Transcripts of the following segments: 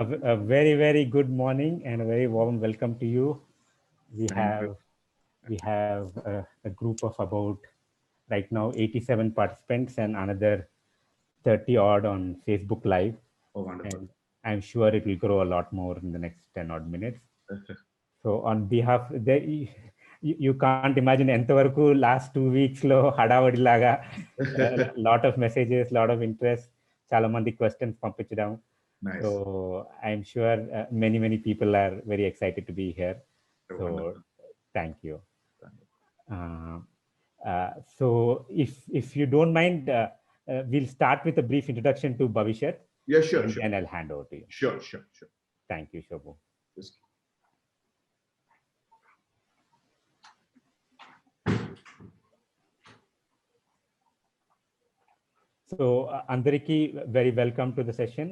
A very, very good morning and a very warm welcome to you. We Thank you. have a group of about right now 87 participants and another 30 odd on Facebook Live. Oh, wonderful. And I'm sure it will grow a lot more in the next 10 odd minutes. So on behalf, you can't imagine ఎంతవరకు last 2 weeks లో హడావడి లాగా lot of messages, lot of interest, చాలా మంది questions పంపించడం. Nice. So I'm sure many people are very excited to be here. Oh, So wonderful. thank you. Thank you. So if you don't mind, we'll start with a brief introduction to Bhavishyat. Yeah, sure, And sure. then I'll hand over to you. Sure. Thank you, Shobhu. Yes. So, Andariki, very welcome to the session.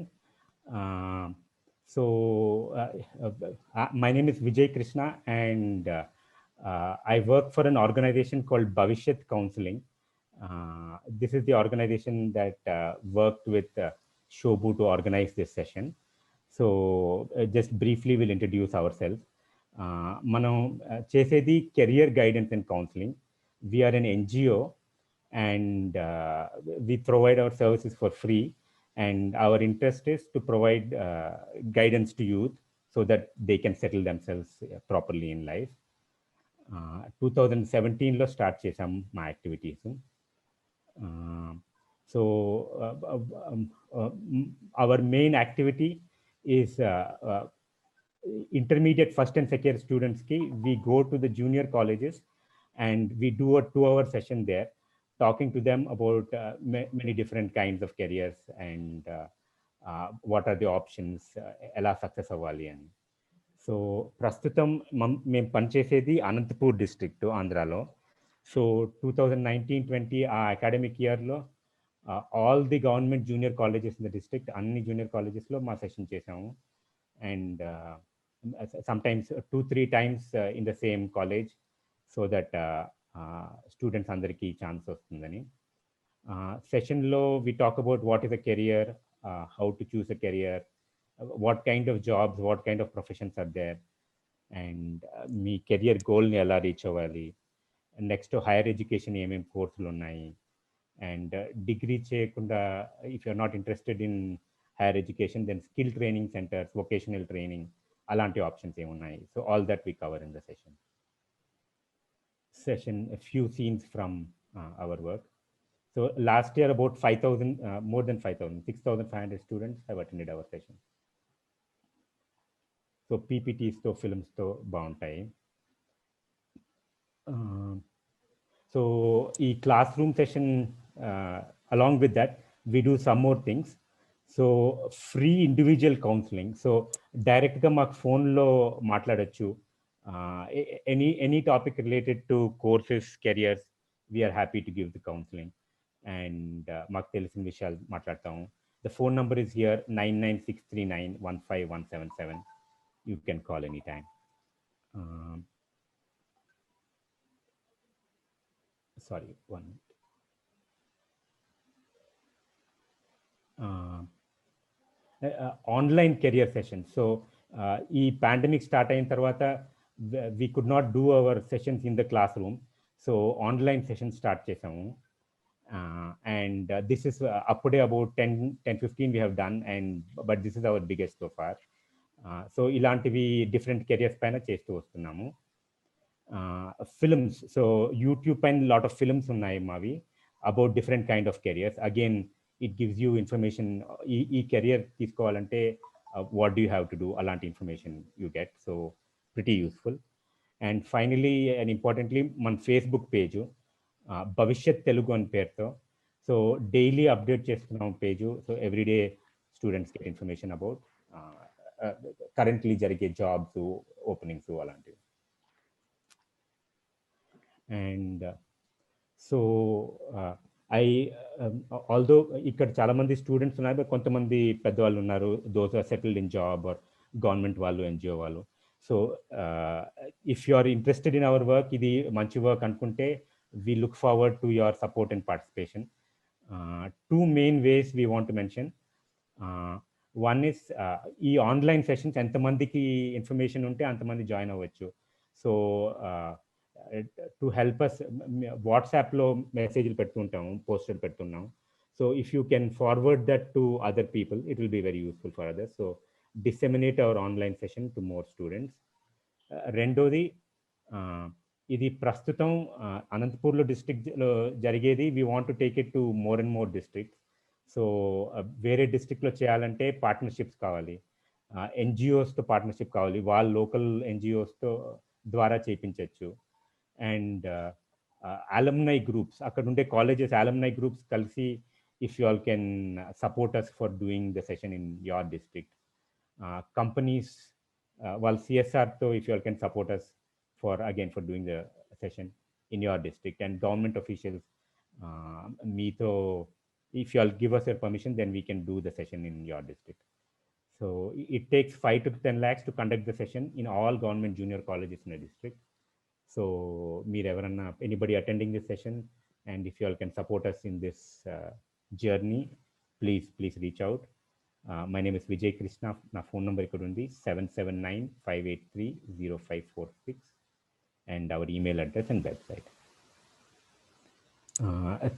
My name is Vijay Krishna, and I work for an organization called Bhavishyat Counseling. This is the organization that worked with Shobhu to organize this session. So, just briefly, we'll introduce ourselves. మనం చేసేది career guidance and counselling. We are an NGO, and we provide our services for free, and our interest is to provide guidance to youth so that they can settle themselves properly in life. 2017లో start చేసాం మా activities. So our main activity is intermediate first and second students ki we go to the junior colleges and we do a 2-hour session there, talking to them about many different kinds of careers and what are the options, ela success avvali ani. So ప్రస్తుతం మేము పనిచేసేది Anantapur district ఆంధ్రాలో. So 2019-20 ఆ academic ఇయర్లో all the government junior colleges in the district, అన్ని junior కాలేజెస్లో మా session చేసాము. And sometimes 2-3 times in the same college, so that students అందరికీ ఛాన్స్ వస్తుందని. సెషన్లో we talk about what is a career, how to choose a career, what kind of jobs, what kind of professions are there, and మీ career గోల్ని ఎలా reach అవ్వాలి, next higher education ఏమేమి కోర్సులు ఉన్నాయి, అండ్ డిగ్రీ చేయకుండా if you're not interested in higher education then skill training centres, vocational training, అలాంటి options ఏమున్నాయి. So all that we cover in the session. Few scenes from our work. So last year about 5,000, more than 5,000, 6,500 students have attended our session. So పీపీటీస్తో ఫిల్మ్స్తో బాగుంటాయి. So ఈ class room session along with that we do some more things. So free individual counselling. So డైరెక్ట్గా మాకు ఫోన్లో మాట్లాడచ్చు. Any topic related to courses, careers, we're happy to give the counselling. And మాకు తెలిసిన విషయాలు మాట్లాడతాము. The phone number is here 9963915177. You can call anytime. Sorry, 1 minute. Online career sessions. So, ఈ pandemic start అయిన తర్వాత we could not do our sessions in the classroom. So, online sessions start చేసాము. And this is అప్పుడే about 10-15 we have done, but this is our biggest so far. So ఇలాంటివి different careers పైన చేస్తూ వస్తున్నాము. Films, so YouTube పైన lot of films ఉన్నాయి మావి about different kind of careers. Again it gives you information. ఈ career తీసుకోవాలంటే what do you have to do, అలాంటి information you get. So pretty useful. And finally and importantly మన Facebook page Bhavishyat Telugu అని పేరుతో, so daily update చేస్తున్నాం page. So everyday students get information about currently జరిగే jobs, openings అలాంటివి. And so although ఇక్కడ చాలామంది స్టూడెంట్స్ ఉన్నారు, కొంతమంది పెద్దవాళ్ళు ఉన్నారు, those are settled in job or government వాళ్ళు, ఎన్జిఓ వాళ్ళు. So if you are interested in our work, ఇది మంచి వర్క్ అనుకుంటే we look forward to your support and participation. Two main ways we want to mention. One is ఈ online sessions ఎంతమందికి information ఉంటే అంతమంది join అవ్వచ్చు. So to help us వాట్సాప్లో మెసేజ్లు పెడుతుంటాము, పోస్టులు పెడుతున్నాం. So if you can forward that to other people, it will be very useful for others. So disseminate our online session to more students. రెండోది, ఇది ప్రస్తుతం అనంతపూర్లో డిస్ట్రిక్ట్లో జరిగేది. We want to take it to more and more districts. So వేరే డిస్ట్రిక్ట్లో చేయాలంటే partnerships కావాలి, ఎన్జిఓస్తో పార్ట్నర్షిప్ కావాలి, వాళ్ళ లోకల్ ఎన్జిఓస్తో ద్వారా చేయించవచ్చు. అండ్ అలమ్నై గ్రూప్స్, అక్కడ ఉండే కాలేజెస్ అలమ్నై గ్రూప్స్ కలిసి if you all can support us for doing the session in your district. Companies వాళ్ళ సిఎస్ఆర్తో if you all can support us for doing the session in your district. And government officials, meeto, if you all give us your permission, then we can do the session in your district. So it takes 5 to 10 lakhs to conduct the session in all government junior colleges in the district. So anybody attending this session, and if you all can support us in this journey, please reach out. My name is Vijay Krishna. Na phone number ikkada undi 7795830546, and our email address and website.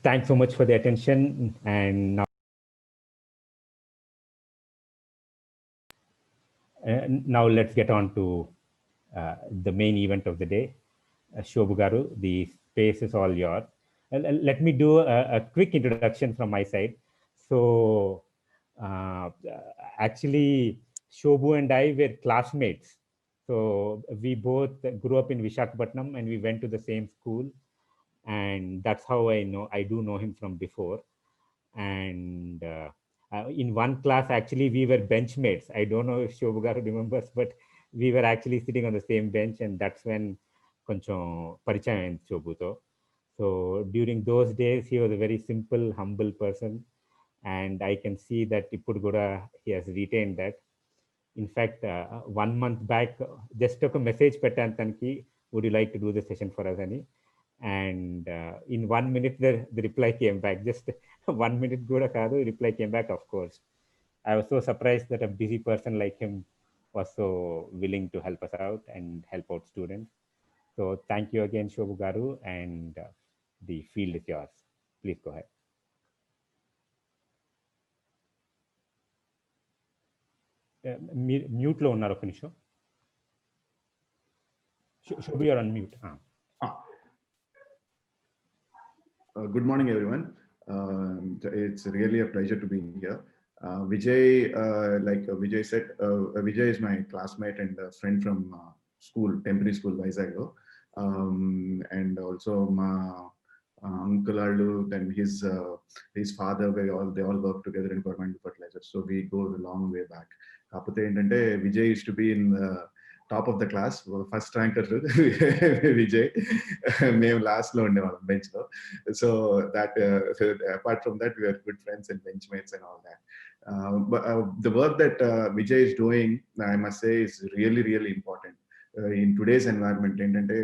Thanks so much for the attention. And now let's get on to the main event of the day. Shobhu Garu, the space is all yours. Let me do a quick introduction from my side. So actually, Shobhu and I were classmates. So we both grew up in Visakhapatnam, and we went to the same school. And that's how I do know him from before. And in one class, actually, we were benchmates. I don't know if Shobhu Garu remembers, but we were actually sitting on the same bench, and that's when koncham parichayam ayindi Shobhuto. So during those days, he was a very simple, humble person, and I can see that ippudu kuda he has retained that. In fact, 1 month back, just took a message pettan tanki, would you like to do the session for us, ani? And in 1 minute, the reply came back. Just 1 minute kuda kaadu, reply came back, of course. I was so surprised that a busy person like him was so willing to help us out and help out students. So thank you again, Shobhu Garu, and the field is yours. Please go ahead. Mute lo unnaru oka nimisham. Shobhu, you're on mute. Good morning, everyone. It's really a pleasure to be here. Vijay, like Vijay said, Vijay is my classmate and a friend from school, temporary school, Vizag. And also my uncle Aldu and his father, they all work together in government fertilizers. So we go a long way back. Vijay used to be in top of the class, first ranker Vijay. మేము last లో ఉండేవాళ్ళం bench లో. So that apart from that, we are good friends and benchmates and all that. But the work that Vijay is doing, I must say, is really, really important in today's environment. ఏంటంటే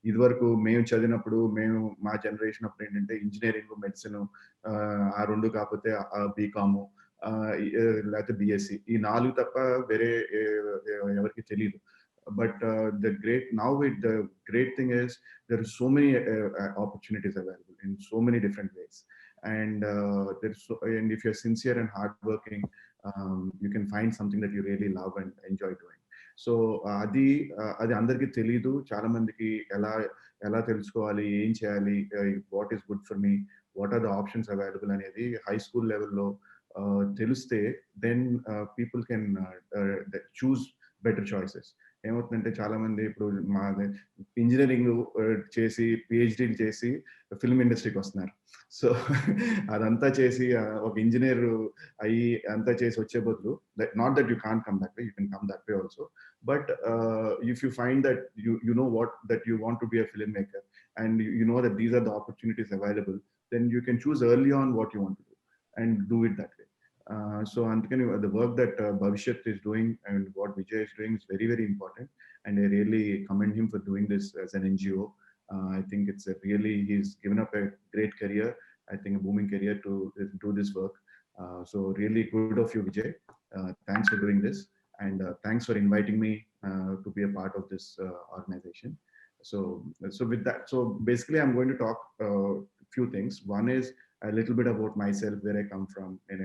ఇదివరకు మేము చదివినప్పుడు, మా generation అప్పుడు ఏంటంటే engineering, medicine, ఆ రెండు కాకపోతే బీకాము లేకపోతే బిఎస్సి, ఈ 4 తప్ప వేరే ఎవరికి తెలియదు. But the great thing is there are so many opportunities available in so many different ways, and and if you're sincere and hardworking, you can find something that you really love and enjoy doing. So అది అందరికీ తెలీదు. చాలా మందికి ఎలా తెలుసుకోవాలి, ఏం చేయాలి, what is good for me, what are the options available అనేది హై స్కూల్ లెవెల్లో తెలిస్తే, then people can choose better choices. ఏమవుతుందంటే చాలా మంది ఇప్పుడు మా ఇంజనీరింగ్ చేసి పిహెచ్డీలు చేసి ఫిల్మ్ ఇండస్ట్రీకి వస్తున్నారు. సో అదంతా చేసి ఒక ఇంజనీర్ అయ్యి అంతా చేసి వచ్చే బదులు, not that you can't come that way, you can come that way also, but if you find that you know what that you want to be a filmmaker, and you know that these are the opportunities available, then you can choose early on what you want to do and do it that way. So the work that Bhavishyat is doing and what Vijay is doing is very, very important, and I really commend him for doing this as an NGO. I think it's he's given up a great career, I think a booming career, to do this work. So really good of you, Vijay. Thanks for doing this, and thanks for inviting me to be a part of this organization. So with that, so basically I'm going to talk few things. One is a little bit about myself, where I come from, in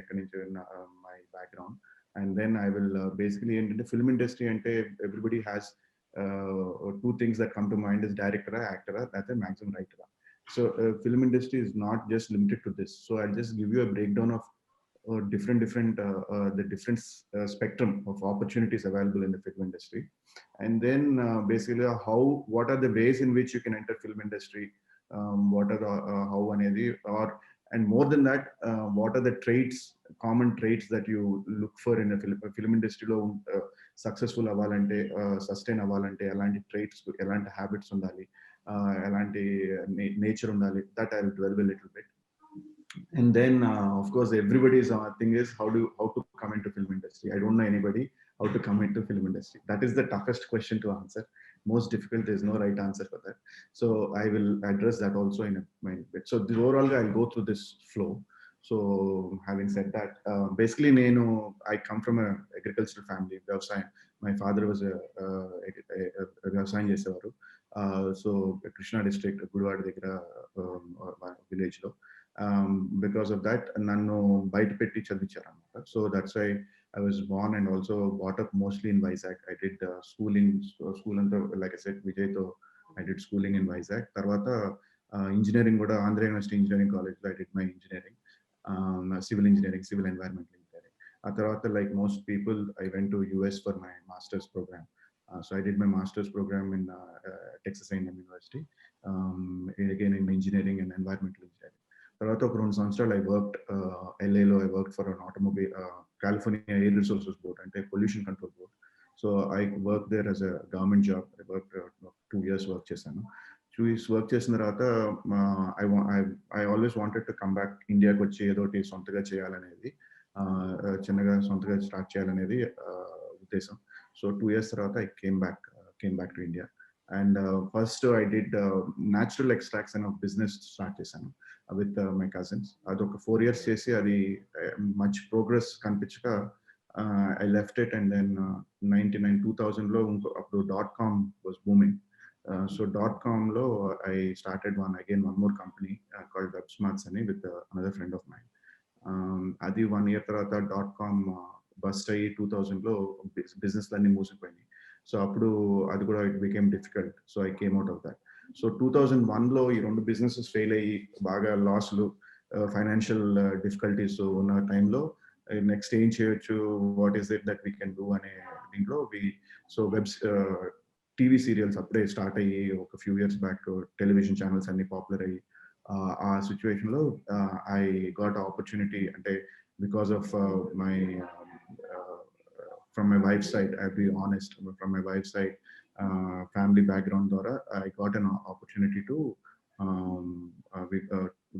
my background, and then I will basically in the film industry, and everybody has two things that come to mind: is director, actor, that's a maximum writer. So film industry is not just limited to this. So I'll just give you a breakdown of the different spectrum of opportunities available in the film industry, and then basically what are the ways in which you can enter film industry, what are the how anedi, or and more than that, what are the common traits that you look for in a film industry lo successful అవ్వాలంటే sustain అవ్వాలంటే ఎలాంటి ట్రైట్స్ ఎలాంటి habits ఉండాలి, ఎలాంటి nature ఉండాలి, that I'll dwell a little bit. And then of course everybody's thing is how to come into film industry. I don't know anybody how to come into film industry. That is the toughest question to answer, most difficult. There's no right answer for that. So I will address that also in my bit. So overall I'll go through this flow. So having said that, basically I come from a agricultural family. Vyavasayam. My father was a vyavasayam chesevaru. So Krishna district, Guduvada దగ్గర village lo. Because of that, nannu bite petti chadicharu anamata. So that's why I was born and also brought up mostly in Vizag. I did school anta, like I said, Vijay tho I did schooling in Vizag. Tarvata engineering kuda Andhra University Engineering College lo I did my engineering, civil engineering, civil environmental engineering. Tarvata, like most people, I went to US for my master's program. So I did my master's program in Texas A&M University, again in engineering and environmental engineering. తర్వాత ఒక 2 సంవత్సరాలు I worked LAలో. I worked for an automobile California Air Resources Board, అంటే pollution control board. So I worked there as a government job. I worked 2 years work చేశాను. 2 years work చేసిన తర్వాత I always wanted to come back ఇండియాకి వచ్చి ఏదో ఒకటి సొంతగా చేయాలనేది, చిన్నగా సొంతగా స్టార్ట్ చేయాలనేది ఉద్దేశం. సో 2 years తర్వాత I came back to India. And first I did natural extracts and business start చేశాను with my cousins. అదొక 4 years చేసి అది much progress కనిపించక I left it. And then 2000లో అప్పుడు .com was booming. So .com lo I started one more company called WebSmarts ani with another friend of mine. అది 1 year తర్వాత .com bust అయ్యి 2000లో business లన్నీ మూసిపోయినాయి. So అప్పుడు అది కూడా it became difficult. So I came out of that. So 2001లో ఈ 2 businesses fail అయ్యి బాగా లాస్లు, ఫైనాన్షియల్ డిఫికల్టీస్ ఉన్న టైంలో నెక్స్ట్ ఏం చేయొచ్చు, what is it that we can do అనే దీంట్లో టీవీ సీరియల్స్ అప్పుడే స్టార్ట్ అయ్యి ఒక few years back television channels అన్ని పాపులర్ అయ్యి ఆ సిచ్యువేషన్లో ఐ గాట్ ఆపర్చునిటీ. అంటే because of my from my wife's side, I'll be honest, from my wife's side, family background dwara I got an opportunity to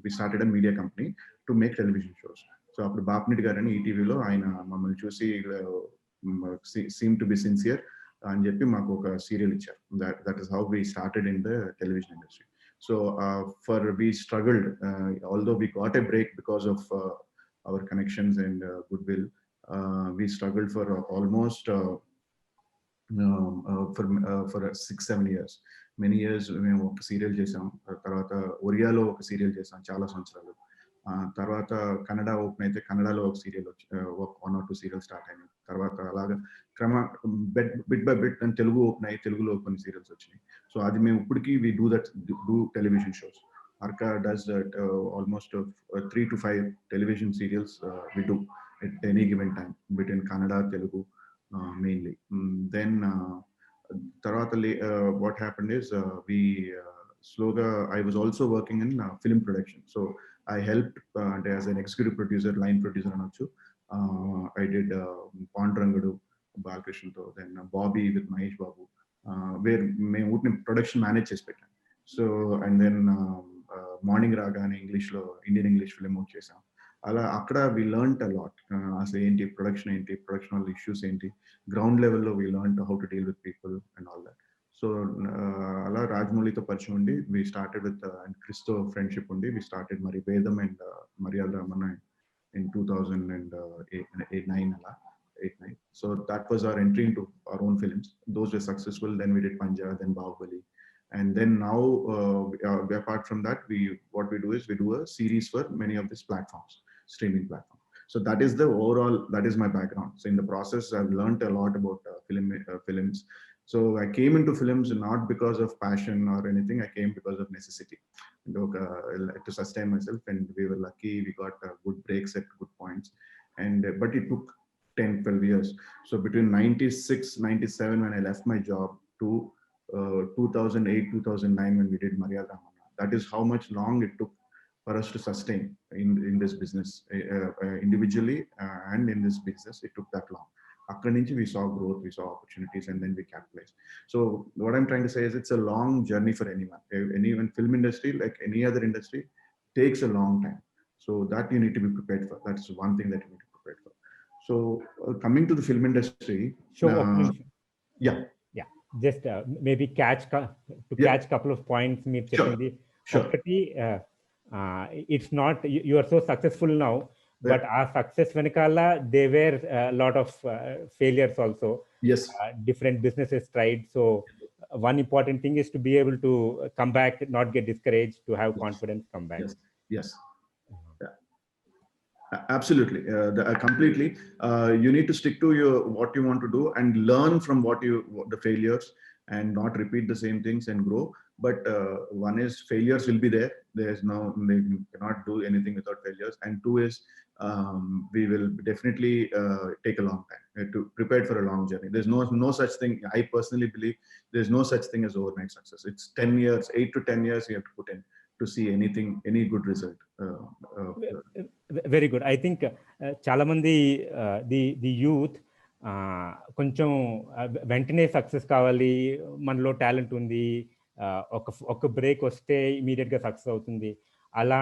we started a media company to make television shows. So appudu Bapniti garani ETV lo ayana mammalni chusi seem to be sincere అని చెప్పి మాకు ఒక serial ఇచ్చారు. that is how we started in the television industry. So we struggled, although we got a break because of our connections and goodwill. We struggled for almost for 6-7 years. Many years మేము ఒక serial చేసాం. తర్వాత ఒరియాలో ఒక serial చేసాం చాలా సంవత్సరాలు. తర్వాత Kannada open అయితే కన్నడలో ఒక సీరియల్ 1 or 2 సీరియల్ స్టార్ట్ అయినాయి. తర్వాత అలాగా బిట్ బై బిట్ అని తెలుగు ఓపెన్ అయ్యి తెలుగులో కొన్ని సీరియల్స్ వచ్చినాయి. సో అది మేము ఇప్పటికీ we do television shows. Arka does that almost 3 to 5 television serials we do at any given time between Kannada, Telugu mainly. Then what happened is we slowly I was also working in film production. So I helped as an executive producer, line producer anochu. I did Pandrangudu Balakrishna tho, then Bobby with Mahesh Babu, where మేము production manage చేసి పెట్టాను. So and then morning రాగా అని ఇంగ్లీష్లో Indian English film చేసాం. అలా అక్కడ వి learned a lot. అసలు ఏంటి ప్రొడక్షన్, ఏంటి ప్రొడక్షన్ వల్ల ఇష్యూస్ ఏంటి, గ్రౌండ్ లెవెల్లో we learn how to deal with people and all that. So అలా రాజమౌళితో పరిచయం ఉండి వి స్టార్టెడ్ విత్ అండ్ క్రిస్తో ఫ్రెండ్షిప్ ఉండి వి స్టార్టెడ్ మరి వేదం అండ్ మర్యాద రమణ in 2009 అలా 9. So that was our entry into our own films. Those were successful. Then we did Panja, then Bahubali. And then now, apart from that, what we do is we do a series for many of these platforms, streaming platforms. So that is the overall, that is my background. So in the process, I've learned a lot about films. So I came into films not because of passion or anything. I came because of necessity, to sustain myself. And we were lucky. We got good breaks at good points. And but it took 10, 12 years. So between 96, 97, when I left my job, to 2008, 2009, when we did Maryada Ramana. That is how much long it took for us to sustain in this business, individually and in this business. It took that long. We saw growth, we saw opportunities, and then we capitalized. So what I'm trying to say is it's a long journey for anyone. Even film industry, like any other industry, takes a long time. So that you need to be prepared for. That's one thing that you need to be prepared for. So coming to the film industry, yeah. Just maybe catch couple of points మీరు చెప్పింది ఒకటి it's not you are so successful now, but our success venikala there were a lot of failures also. Yes. Different businesses tried, so one important thing is to be able to come back, not get discouraged, to have confidence, come back. Yes. Absolutely, completely. You need to stick to what you want to do and learn from the failures, and not repeat the same things and grow. But one is failures will be there. They cannot do anything without failures. And two is we will definitely take a long time to prepare for a long journey. There's no such thing. I personally believe there's no such thing as overnight success. It's 10 years, 8 to 10 years you have to put in to see any good result. Very good. I think చాలా మంది the youth కొంచెం వెంటనే success కావాలి, మనలో talent ఉంది, ఒక break వస్తే immediate గా సక్సెస్ అవుతుంది, అలా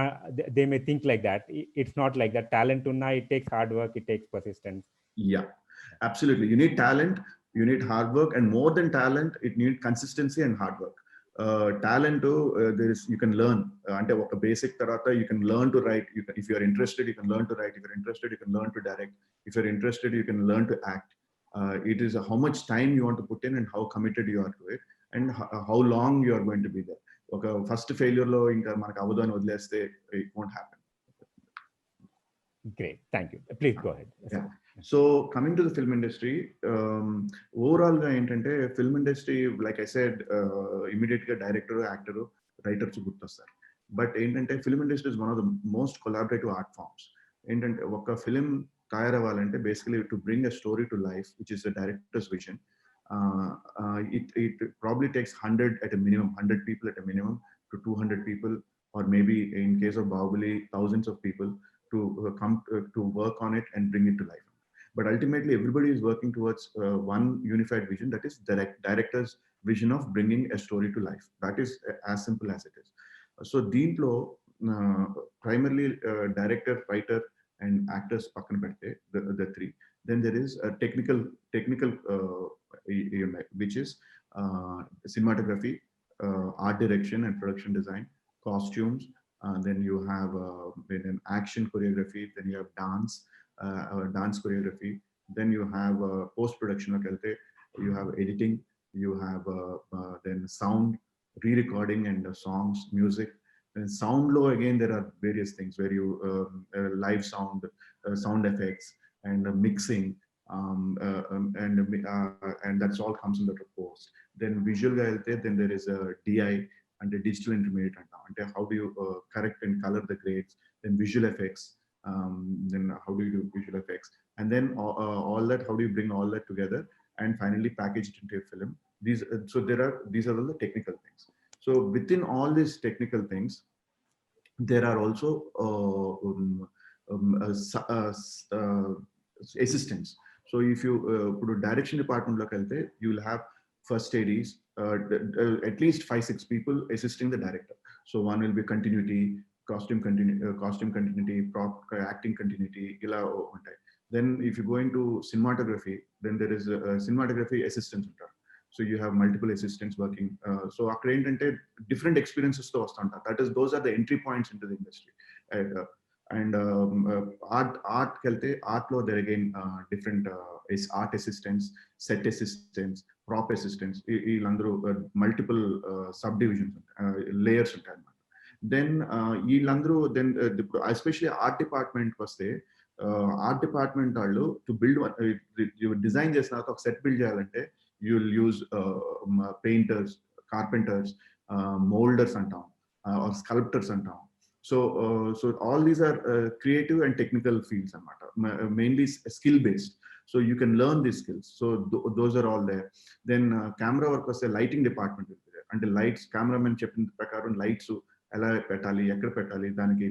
they may think like that. It's not like that. Talent ఉన్నా it takes hard work, it takes persistence. Yeah, absolutely. You need talent, you need hard work, and more than talent, it needs consistency and hard work. Talent, you can learn. Ante oka basic tarata you can learn to write. If you are interested, you can learn to write. If you're interested, you can learn to direct. If you're interested, you can learn to act. It is how much time you want to put in and how committed you are to it, and how long you are going to be there. Okay, first failure lo inka manaku avadu ani odleste it won't happen. Great, thank you. Please go ahead. Yeah. So coming to the film industry, overall ga entante film industry, like I said, immediate ga director, actor, writer chu gurtostar. But entante film industry is one of the most collaborative art forms. Entante oka film tayaravalante basically to bring a story to life, which is the director's vision. It probably takes 100 at a minimum, 100 people at a minimum to 200 people, or maybe in case of Bahubali, thousands of people to come to work on it and bring it to life. But ultimately, everybody is working towards one unified vision, that is director's vision of bringing a story to life. That is as simple as it is. So, deentlo primarily director, writer, and actors pakkan pedte, the three. Then there is a technical which is cinematography, art direction and production design, costumes. Then you have an action choreography. Then you have dance choreography. Then you have post-production. You have editing. You have then sound, re-recording and songs, music. And sound low again. There are various things where you live sound, sound effects, and mixing, and that's all comes under post. Then visual. Then there is a DI and a digital intermediate. How do you correct and color the grades? Then visual effects. Then how do you do visual effects? And then all that, how do you bring all that together and finally package it into a film? These are all the technical things. So within all these technical things, there are also assistants. So if you put a direction department, you will have first ADs, at least 5-6 people assisting the director. So one will be continuity, costume continuity, prop, acting continuity. Then if you go into cinematography, then there is a cinematography assistant. So you have multiple assistants working. So different experiences to vastanta. Those are the entry points into the industry. And ఆర్ట్కి వెళ్తే ఆర్ట్లో there again different art assistants, set assistants, prop assistants, వీళ్ళందరూ multiple sub divisions ఉంటాయి, layers ఉంటాయి అన్నమాట. Then వీళ్ళందరూ then ఇప్పుడు especially art డిపార్ట్మెంట్కి వస్తే ఆర్ట్ డిపార్ట్మెంట్ వాళ్ళు టు బిల్డ్ డిజైన్ చేసిన తర్వాత ఒక సెట్ బిల్డ్ చేయాలంటే you will use painters, carpenters, moulders అంటాం, స్కల్ప్టర్స్ అంటాం. So all these are creative and technical fields anamata, mainly skill based, so you can learn these skills. So those are all there. Then camera work was a lighting department will be there, and the lights, cameraman cheppin prakaram lights ela petali, ekkada petali, daniki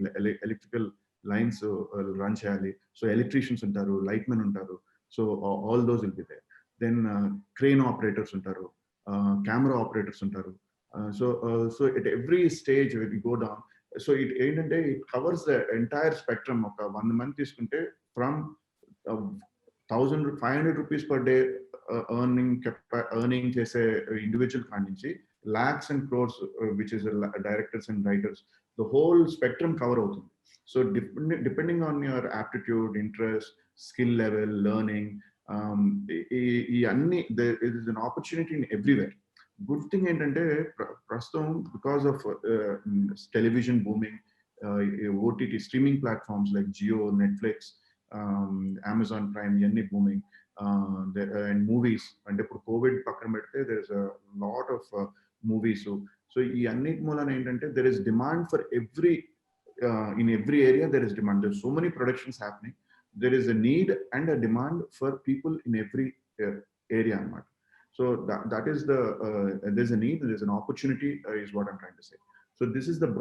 electrical lines run cheyali, so electricians untaru, lightmen untaru, so all those will be there. Then crane operators untaru, camera operators untaru. So at every stage when you go down, so it covers the entire spectrum of 1 month తీసుకుంటే from 1,500 rupees per day earning చేసే individual కానించి lakhs and crores, which is directors and writers, the whole spectrum cover అవుతుంది. So depending on your aptitude, interest, skill level, learning, ఈ అన్ని there is an opportunity in everywhere. Good thing ఏంటంటే ప్రస్తుతం because of television booming, OTT streaming platforms like Jio, Netflix, Amazon Prime, ఇవన్నీ booming, and movies. అంటే ఇప్పుడు Covid పక్కన పెడితే there is a lot of movies. So ఈ అన్నిటి మూలన ఏంటంటే there is demand for every in every area there is demand. There's so many productions happening. There is a need and a demand for people in every area. So that is the there's a need, there's an opportunity, is what I'm trying to say. So this is the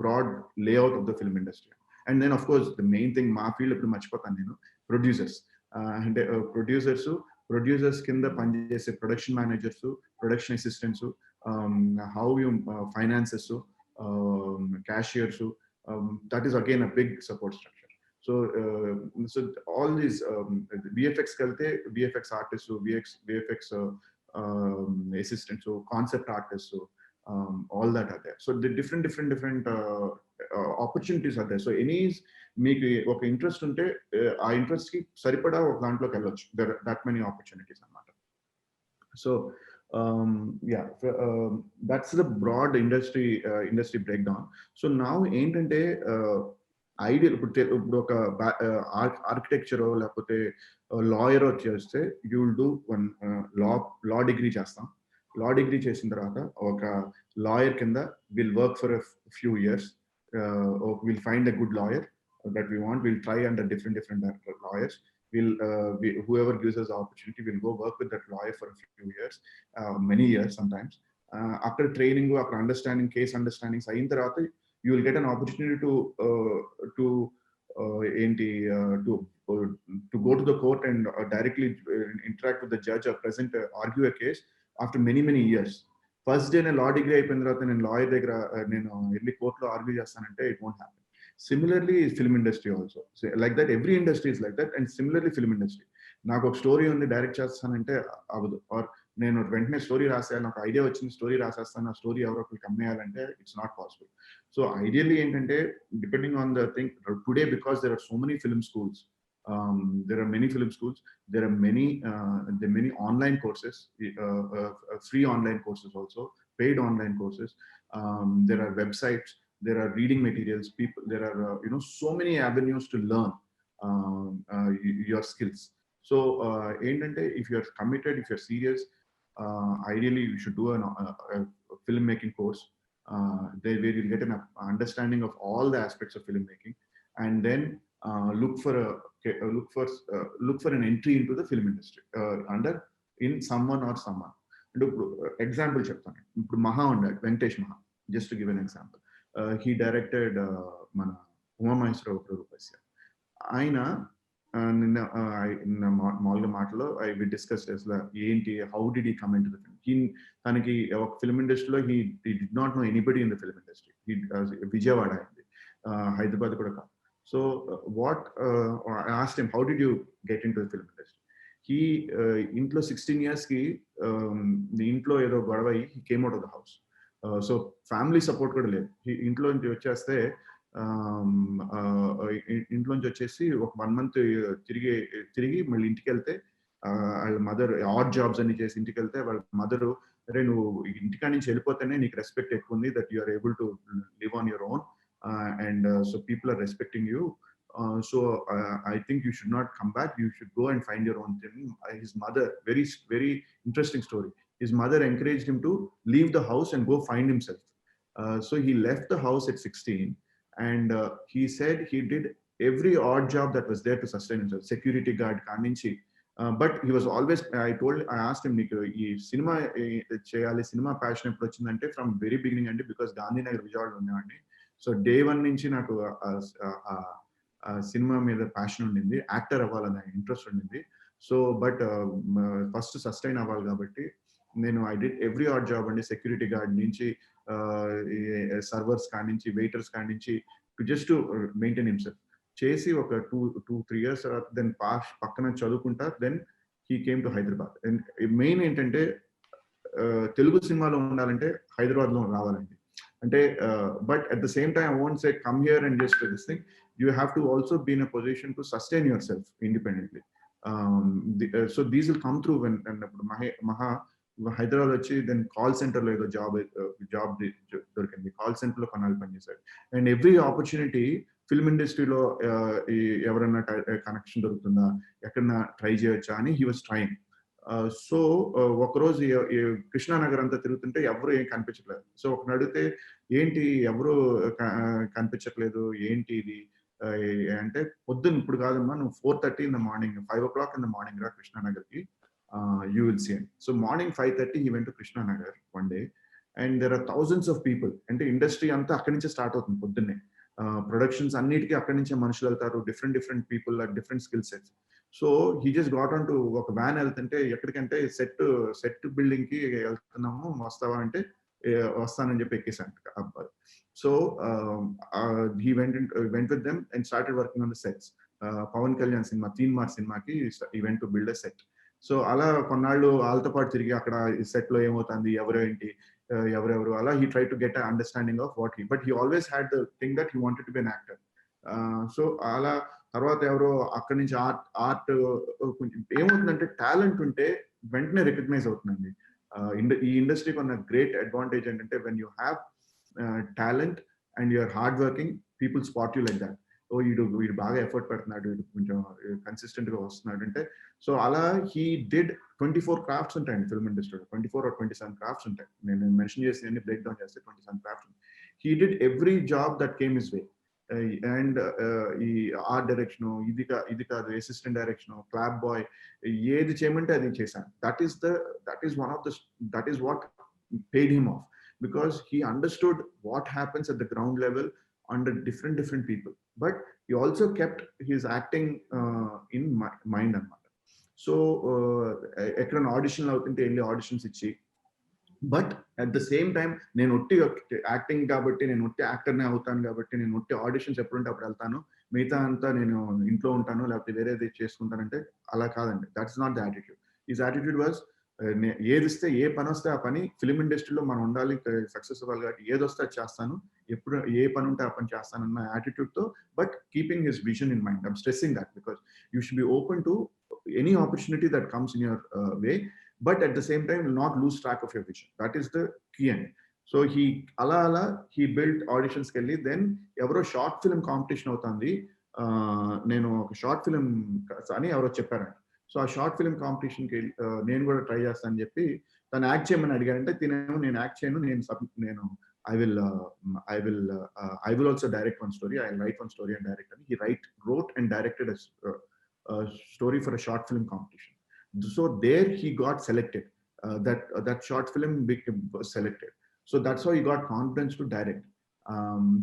broad layout of the film industry. And then of course the main thing ma field appudu marchipotanu nenu, producers, and producers kinda pani chese production managers, production assistants, how you finances, cashiers, that is again a big support structure. So all these VFX kalte, VFX artists, VFX assistants, concept artists, all that are there. So the different opportunities are there. So any meeku oka interest unte aa interest ki saripada oka dantlo kellochu, there are that many opportunities anamata. So yeah, that's the broad industry breakdown. So now ఏంటంటే ideal ఇప్పుడు ఒక ఆర్కిటెక్చరో లేకపోతే లాయరో చేస్తే you will do one law degree చేస్తాం. Law degree చేసిన తర్వాత ఒక lawyer కింద will work for few years, will find a good lawyer that we want, we'll try under different lawyers. Whoever gives us the opportunity, we'll go work with that lawyer for a few years, many years sometimes. After training, after understanding, case understandings ayin tarvata, you will get an opportunity to go to the court and directly interact with the judge or argue a case after many years. First day law degree ayipoyina tarvata nenu lawyer దగ్గర నేను వెళ్ళి కోర్టులో argue చేస్తానంటే it won't happen. Similarly film industry also, so like that every industry is like that. And similarly film industry, నాకు ఒక story ఉంది direct చేస్తానంటే అవదు, ఆర్ నేను వెంటనే స్టోరీ రాసేయాలి, నాకు ఐడియా వచ్చింది స్టోరీ రాసేస్తాను, ఆ స్టోరీ ఎవరో ఒకరికి అమ్మేయాలంటే it's not possible. So ideally ఏంటంటే depending on the thing today, because there are so many film schools, there are many film schools, there are many online courses, free online courses also, paid online courses, there are websites, there are reading materials, there are so many avenues to learn your skills. So if you're committed, if you're serious, ideally you should do a filmmaking course, where you'll get an understanding of all the aspects of filmmaking, and then look for an entry into the film industry in someone or someone. Example చెప్తాను, ఇప్పుడు మహా ఉన్నాడు, వెంకటేష్ మహా, just to give an example. He directed మన ఉమామహేశ్వర రూపస్య. ఆయన నిన్న మామూలుగా మాటలో వి డిస్కస్ అసలు ఏంటి, how did he come into the film. తనకి ఒక ఫిల్మ్ ఇండస్ట్రీలో he did not know anybody in the film industry. Vijayawada అయింది, హైదరాబాద్ కూడా కాదు. So what I asked him, how did you get into the film industry. He ఇంట్లో 16 years కి ఇంట్లో ఏదో గొడవ, he came out of the house. So family support కూడా లేదు. ఇంట్లో నుంచి వచ్చేస్తే ఇంట్లోంచి వచ్చేసి ఒక 1 month తిరిగి మళ్ళీ ఇంటికి వెళ్తే వాళ్ళ మదర్ ఆడ్ జాబ్స్ అన్ని చేసి ఇంటికి వెళ్తే వాళ్ళ మదరు, అరే నువ్వు ఇంటికా నుంచి వెళ్ళిపోతేనే నీకు రెస్పెక్ట్ ఎక్కువ ఉంది, that you are able to live on your own, and so people are respecting you, so I think you should not come back, you should go and find your own thing. His mother, very interesting story, his mother encouraged him to leave the house and go find himself. So he left the house at 16, and he said he did every odd job that was there to sustain himself, security guard kaninchi, but he was always, I asked him, Niku ee cinema cheyali, cinema passion eppudu ochindante, from very beginning ante, because Gandhinagar Vijayawada unnavandi, so day one nunchi naku cinema మీద passion ఉండింది, actor అవ్వాలనే interest ఉండింది. So but first sustain అవ్వాలి కాబట్టి నేను I did every odd job అండి, security guard నుంచి servers కానించి వెయిటర్స్ కానించి జస్ట్ టు మెయింటైన్ హిమ్సెల్ఫ్ చేసి ఒక 2-3 years తర్వాత దెన్ పక్కన చదువుకుంటా, then he came to Hyderabad. And main ఏంటంటే తెలుగు సినిమాలో ఉండాలంటే హైదరాబాద్ లో రావాలండి. అంటే but at the same time I won't say come here and just this thing, you have to also be in a position to sustain yourself independently. So these will come through when Maha Hyderabad వచ్చి then call centre లో ఏదో job దొరికింది, call centre లో కొనాలి పని చేశాడు. And every opportunity film ఇండస్ట్రీలో ఎవరైనా కనెక్షన్ దొరుకుతుందా, ఎక్కడన్నా ట్రై చేయొచ్చా అని హీ వాజ్ ట్రైయింగ్. సో ఒకరోజు కృష్ణానగర్ అంతా తిరుగుతుంటే ఎవరు ఏం కనిపించట్లేదు. సో ఒకరిని అడిగితే ఏంటి ఎవరు కనిపించట్లేదు, ఏంటి ఇది అంటే, పొద్దున్న ఇప్పుడు కాదమ్మా, నువ్వు 4:30 in the morning, 5 o'clock in the morning రా కృష్ణానగర్కి, you will see him. So morning 5:30 he went to Krishnanagar one day, and there are thousands of people. అంటే ఇండస్ట్రీ అంతా అక్కడి నుంచే స్టార్ట్ అవుతుంది పొద్దున్నే, ప్రొడక్షన్స్ అన్నిటికీ అక్కడి నుంచే మనుషులు వెళ్తారు, different people, different skill sets. So he just got on to ఒక వ్యాన్ వెళ్తుంటే, ఎక్కడికంటే సెట్ బిల్డింగ్ కి వెళ్తున్నాము, వస్తావా అంటే వస్తానని చెప్పి ఎక్కేసాను అబ్బాయి. So he went with them and started working on the sets. Pawan Kalyan cinema Teenmaar సినిమాకి he went to build a set. So అలా కొన్నాళ్ళు వాళ్ళతో పాటు తిరిగి అక్కడ సెట్ లో ఏమవుతుంది, ఎవరెవరు అలా he tried to get an understanding of what he, but he always had the thing that he wanted to be an actor. So అలా తర్వాత ఎవరో అక్కడి నుంచి ఆర్ట్ కొంచెం ఏమవుతుందంటే, టాలెంట్ ఉంటే వెంటనే రికగ్నైజ్ అవుతుందండి. ఈ ఇండస్ట్రీకి ఉన్న గ్రేట్ అడ్వాంటేజ్ ఏంటంటే, when you have talent and you're hard working, people spot you like that. ఓ వీడు బాగా ఎఫర్ట్ పెడుతున్నాడు, వీడు కొంచెం కన్సిస్టెంట్ గా వస్తున్నాడు అంటే. సో అలా హీ డిడ్ 24 crafts ఉంటాయండి ఫిల్మ్ ఇండస్ట్రీలో, 24 or 27 crafts ఉంటాయి. నేను మెన్షన్ చేసి అన్ని బ్రేక్ డౌన్ చేస్తే 27 crafts. He did every job that came his way. And ఈ ఆర్ట్ డైరెక్షన్, ఇది కాదు, అసిస్టెంట్ డైరెక్షన్, క్లాప్ బాయ్, ఏది చేయమంటే అది చేశాను. That is what paid him off, because he understood what happens at the ground level under different people, but he also kept his acting in mind anamata. So ekkada audition avutinte elli auditions ichi, but at the same time నేను ఒట్టి acting కాబట్టి, నేను ఒట్టి యాక్టర్నే అవుతాను కాబట్టి, నేను ఒట్టి auditions ఎప్పుడుంటే అప్పుడు వెళ్తాను, మిగతా అంతా నేను ఇంట్లో ఉంటాను లేకపోతే వేరేది చేసుకుంటానంటే అలా కాదండి. That's not the attitude. His attitude was, ఏదిస్తే ఏ పని వస్తే ఆ పని, ఫిలిం ఇండస్ట్రీలో మనం ఉండాలి, సక్సెస్ అవ్వాలి కాబట్టి ఏది వస్తే అది చేస్తాను, ఎప్పుడు ఏ పని ఉంటే ఆ పని చేస్తానన్న యాటిట్యూడ్ తో, but keeping his vision in mind. I'm stressing that because you should be open to any opportunity that comes in your way, but at the same time will not lose track of your vision. That is the key end. So he built auditions kelli, then evaro short film competition avutandi, nenu oka short film ani evaro chepparu. So a short film competition ki nenu kuda try chestanu cheppi tanu act cheyamani adigarante, tinemu nenu act cheyanu, nenu I will also direct one story, I will write one story and direct. He wrote and directed a story for a short film competition. So there he got selected. That short film was selected. So that's how he got confidence to direct.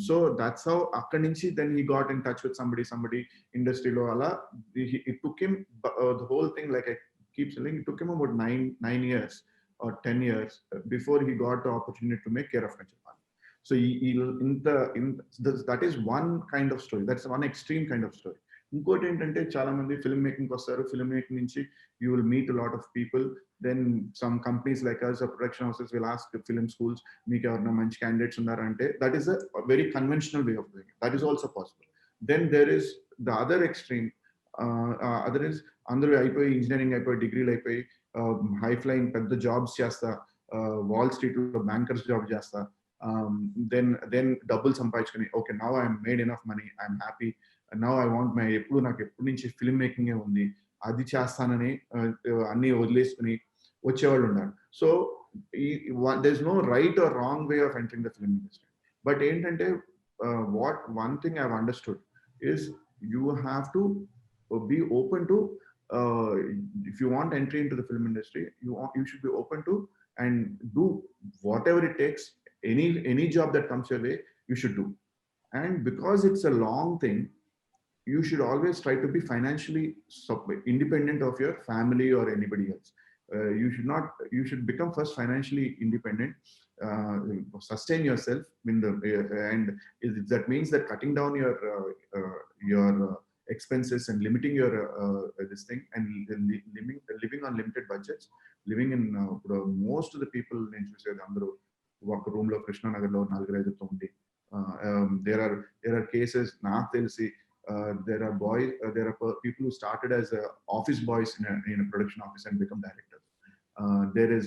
So that's how akkadi nunchi then he got in touch with somebody industry lo ala. It took him the whole thing, like I keep saying, it took him about 9 years or 10 years before he got the opportunity to make Care of Kanchapani. So that is one kind of story. That's one extreme kind of story. ఇంకోటి ఏంటంటే చాలా మంది film making వస్తారు, film making నుంచి you will meet lot of people, then some companies like us production houses will ask film schools మీకు ఎవరైనా మంచి candidates ఉన్నారంటే that is a very conventional way of doing. That is also possible. Then there is the other extreme. Other is అందరూ అయిపోయి engineering అయిపోయి డిగ్రీలు అయిపోయి high flying పెద్ద జాబ్స్ చేస్తా, వాల్ స్ట్రీట్ లో బ్యాంకర్స్ జాబ్ చేస్తా, దెన్ డబ్బులు సంపాదించుకుని okay now I'm made enough money, I'm happy, now I want my నాకు ఎప్పటి నుంచి ఫిల్మ్ మేకింగ్ ఉంది అది చేస్తానని అన్ని వదిలేసుకుని వచ్చేవాళ్ళు ఉన్నారు. So there is no right or wrong way of entering the film industry. But ఏంటంటే what one thing I have understood is you have to be open to if you want entry into the film industry, you should be open to and do whatever it takes. Any job that comes your way you should do, and because it's a long thing you should always try to be financially independent of your family or anybody else. You should become first financially independent, sustain yourself in the and that means that cutting down your expenses and limiting your this thing and living on limited budgets, living in most of the people నేను చూసేది అందరూ ఒక room లో కృష్ణానగర్ లో 4-5తో ఉంది. there are cases నాకు తెలిసి there are people who started as office boys in a production office and become directors. There is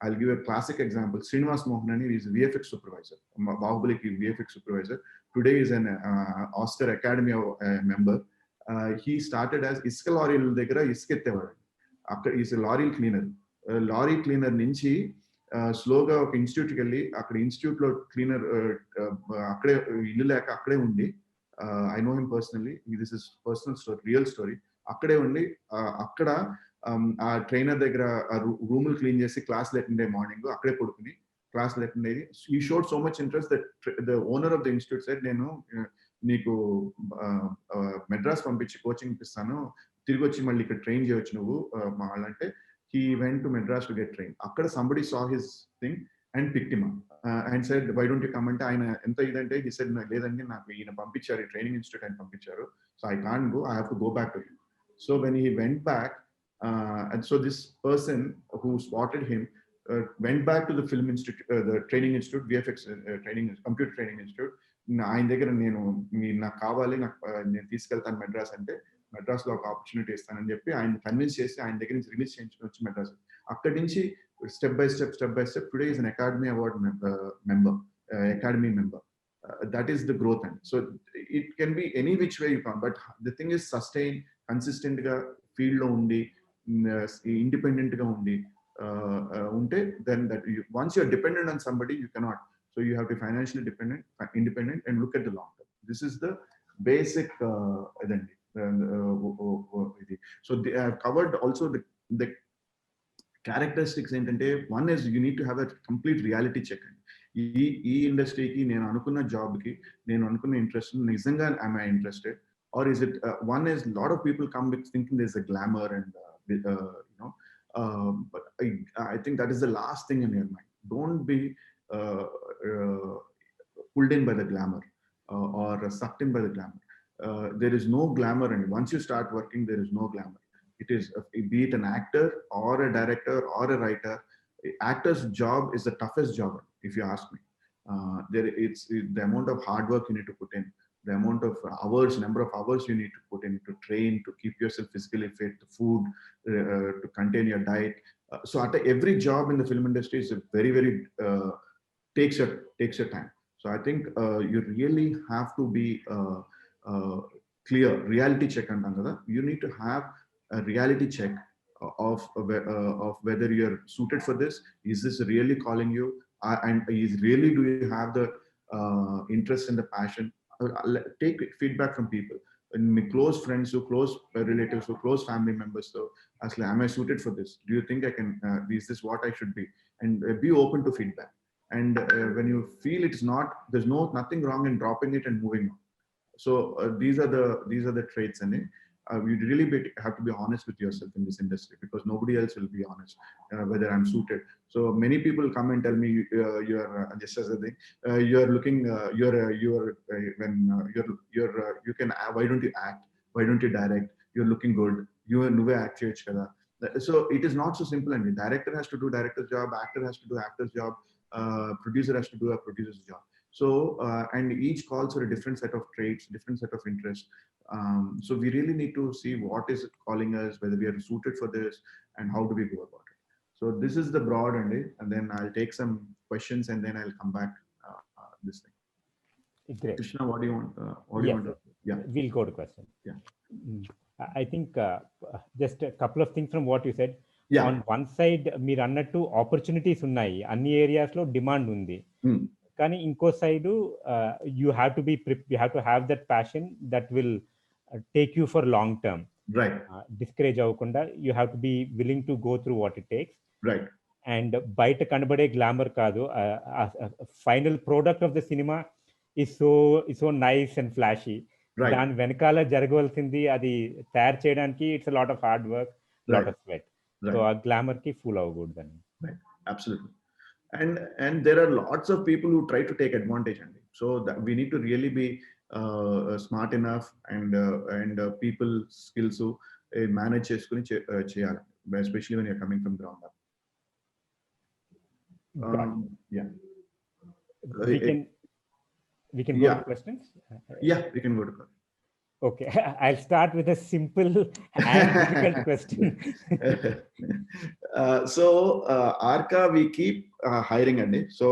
I'll give a classic example. Srinivas Mohanani is a VFX supervisor, Bahubali VFX supervisor. Today is an Oscar Academy member. He started as iska lorry దగ్గర ఇసుకెత్తేవాడు. అక్కడ is lorry cleaner. Lorry cleaner నుంచి స్లోగా ఒక ఇన్స్టిట్యూట్కి వెళ్ళి అక్కడ institute లో cleaner అక్కడే ఇల్లు లేక అక్కడే ఉండి, I know him personally, this is personal story, real story. అక్కడే ఉండి అక్కడ ఆ ట్రైనర్ దగ్గర రూములు క్లీన్ చేసి క్లాసులు అటెండ్ అయ్యి మార్నింగ్ అక్కడే పడుకుని క్లాసులు అటెండ్ అయ్యి ఈ showed so much interest that the owner of the institute said నేను నీకు మెడ్రాస్ పంపించి కోచింగ్ ఇప్పిస్తాను, తిరిగి వచ్చి మళ్ళీ ఇక్కడ ట్రైన్ చేయొచ్చు నువ్వు మా వాళ్ళంటే he went to Madras to get trained. Akkada somebody saw his thing and picked him up and said why don't you come ante aina enta idante he said ledandi naaku eena pampicharu training institute and pampicharu, so I can't go, I have to go back to him. So when he went back and so this person who spotted him went back to the film institute, the training institute, VFX training computer training institute. ఆయన దగ్గర నేను నాకు కావాలి, నేను తీసుకెళ్తాను మెడ్రాస్ అంటే మెడ్రాస్ లో ఒక ఆపర్చునిటీ ఇస్తానని చెప్పి ఆయన కన్విన్స్ చేసి ఆయన దగ్గర నుంచి రిలీజ్ చేయించుకుని వచ్చి మెడ్రాస్. అక్కడి నుంచి step by step today is an Academy Award member, Academy member. That is the growth and so it can be any which way you can, but the thing is sustain consistent గా field లో ఉండి independent గా ఉండి ఉంటే then that once you're dependent on somebody you cannot. So you have to be financially independent and look at the long term. This is the basic so they have covered also the characteristics ఏంటంటే one is you need to have a complete reality check. ఈ ఇండస్ట్రీకి నేను అనుకున్న job కి నేను అనుకున్న interest నిజంగా am I interested, or is it one is lot of people come with thinking there's a glamour and but I think that is the last thing in your mind. Don't be pulled in by the glamour or sucked in by the glamour. There is no glamour, and once you start working there is no glamour. It is be it an actor or a director or a writer. Actor's job is the toughest job if you ask me. It's the amount of hard work you need to put in, the amount of hours, number of hours you need to put in to train, to keep yourself physically fit, the food, to contain your diet. So at every job in the film industry is a very takes your time. So I think you really have to be clear. Reality check antam kada. You need to have a reality check of whether you're suited for this. Is this really calling you? And is really do you have the interest and the passion? Take feedback from people, and my close friends, who close relatives, who close family members. So ask, am I suited for this? Do you think I can? Is this what I should be? And be open to feedback. And when you feel it's not, there's nothing wrong in dropping it and moving on. So these are the traits, and you really have to be honest with yourself in this industry, because nobody else will be honest whether I'm suited. So many people come and tell me you're just as a thing, you're looking you can why don't you act, Why don't you direct? You're looking good. You are active kada. So it is not so simple. And the director has to do director's job, actor has to do actor's job, producer has to do a producer's job. So and each calls for a different set of traits, different set of interests. So we really need to see what is calling us, whether we are suited for this, and how do we go about it. So this is the broad end, and then I'll take some questions, and then I'll come back this thing. Great. Krishna, what do you want? What do Yes, you want to? Yeah, we'll go to questions. Yeah. I think just a couple of things from what you said. Yeah. On one side, మీరు అన్నట్టు opportunities ఉన్నాయి, అన్ని ఏరియాస్లో demand ఉంది. కానీ ఇంకో side you have to be you have to have that passion that will take you for long term. Right. Discourage అవ్వకుండా you have to be willing to go through what it takes. Right. And బయట కనబడే glamour కాదు, final product of the cinema is so nice and flashy. Right. దాని వెనకాల జరగవలసింది, అది తయారు చేయడానికి it's lot of hard work, lot of sweat. So ఆ glamour కి ఫుల్ అవ్వకూడదు అని. Right. Absolutely. And there are lots of people who try to take advantage of it. So that we need to really be smart enough and people skills who manage చేసుకుని చేయాలి, especially when you're coming from ground up. Yeah. We can go to questions. Yeah, we can go to questions. Okay, I'll start with a simple and difficult question. So Arka, we keep hiring, and so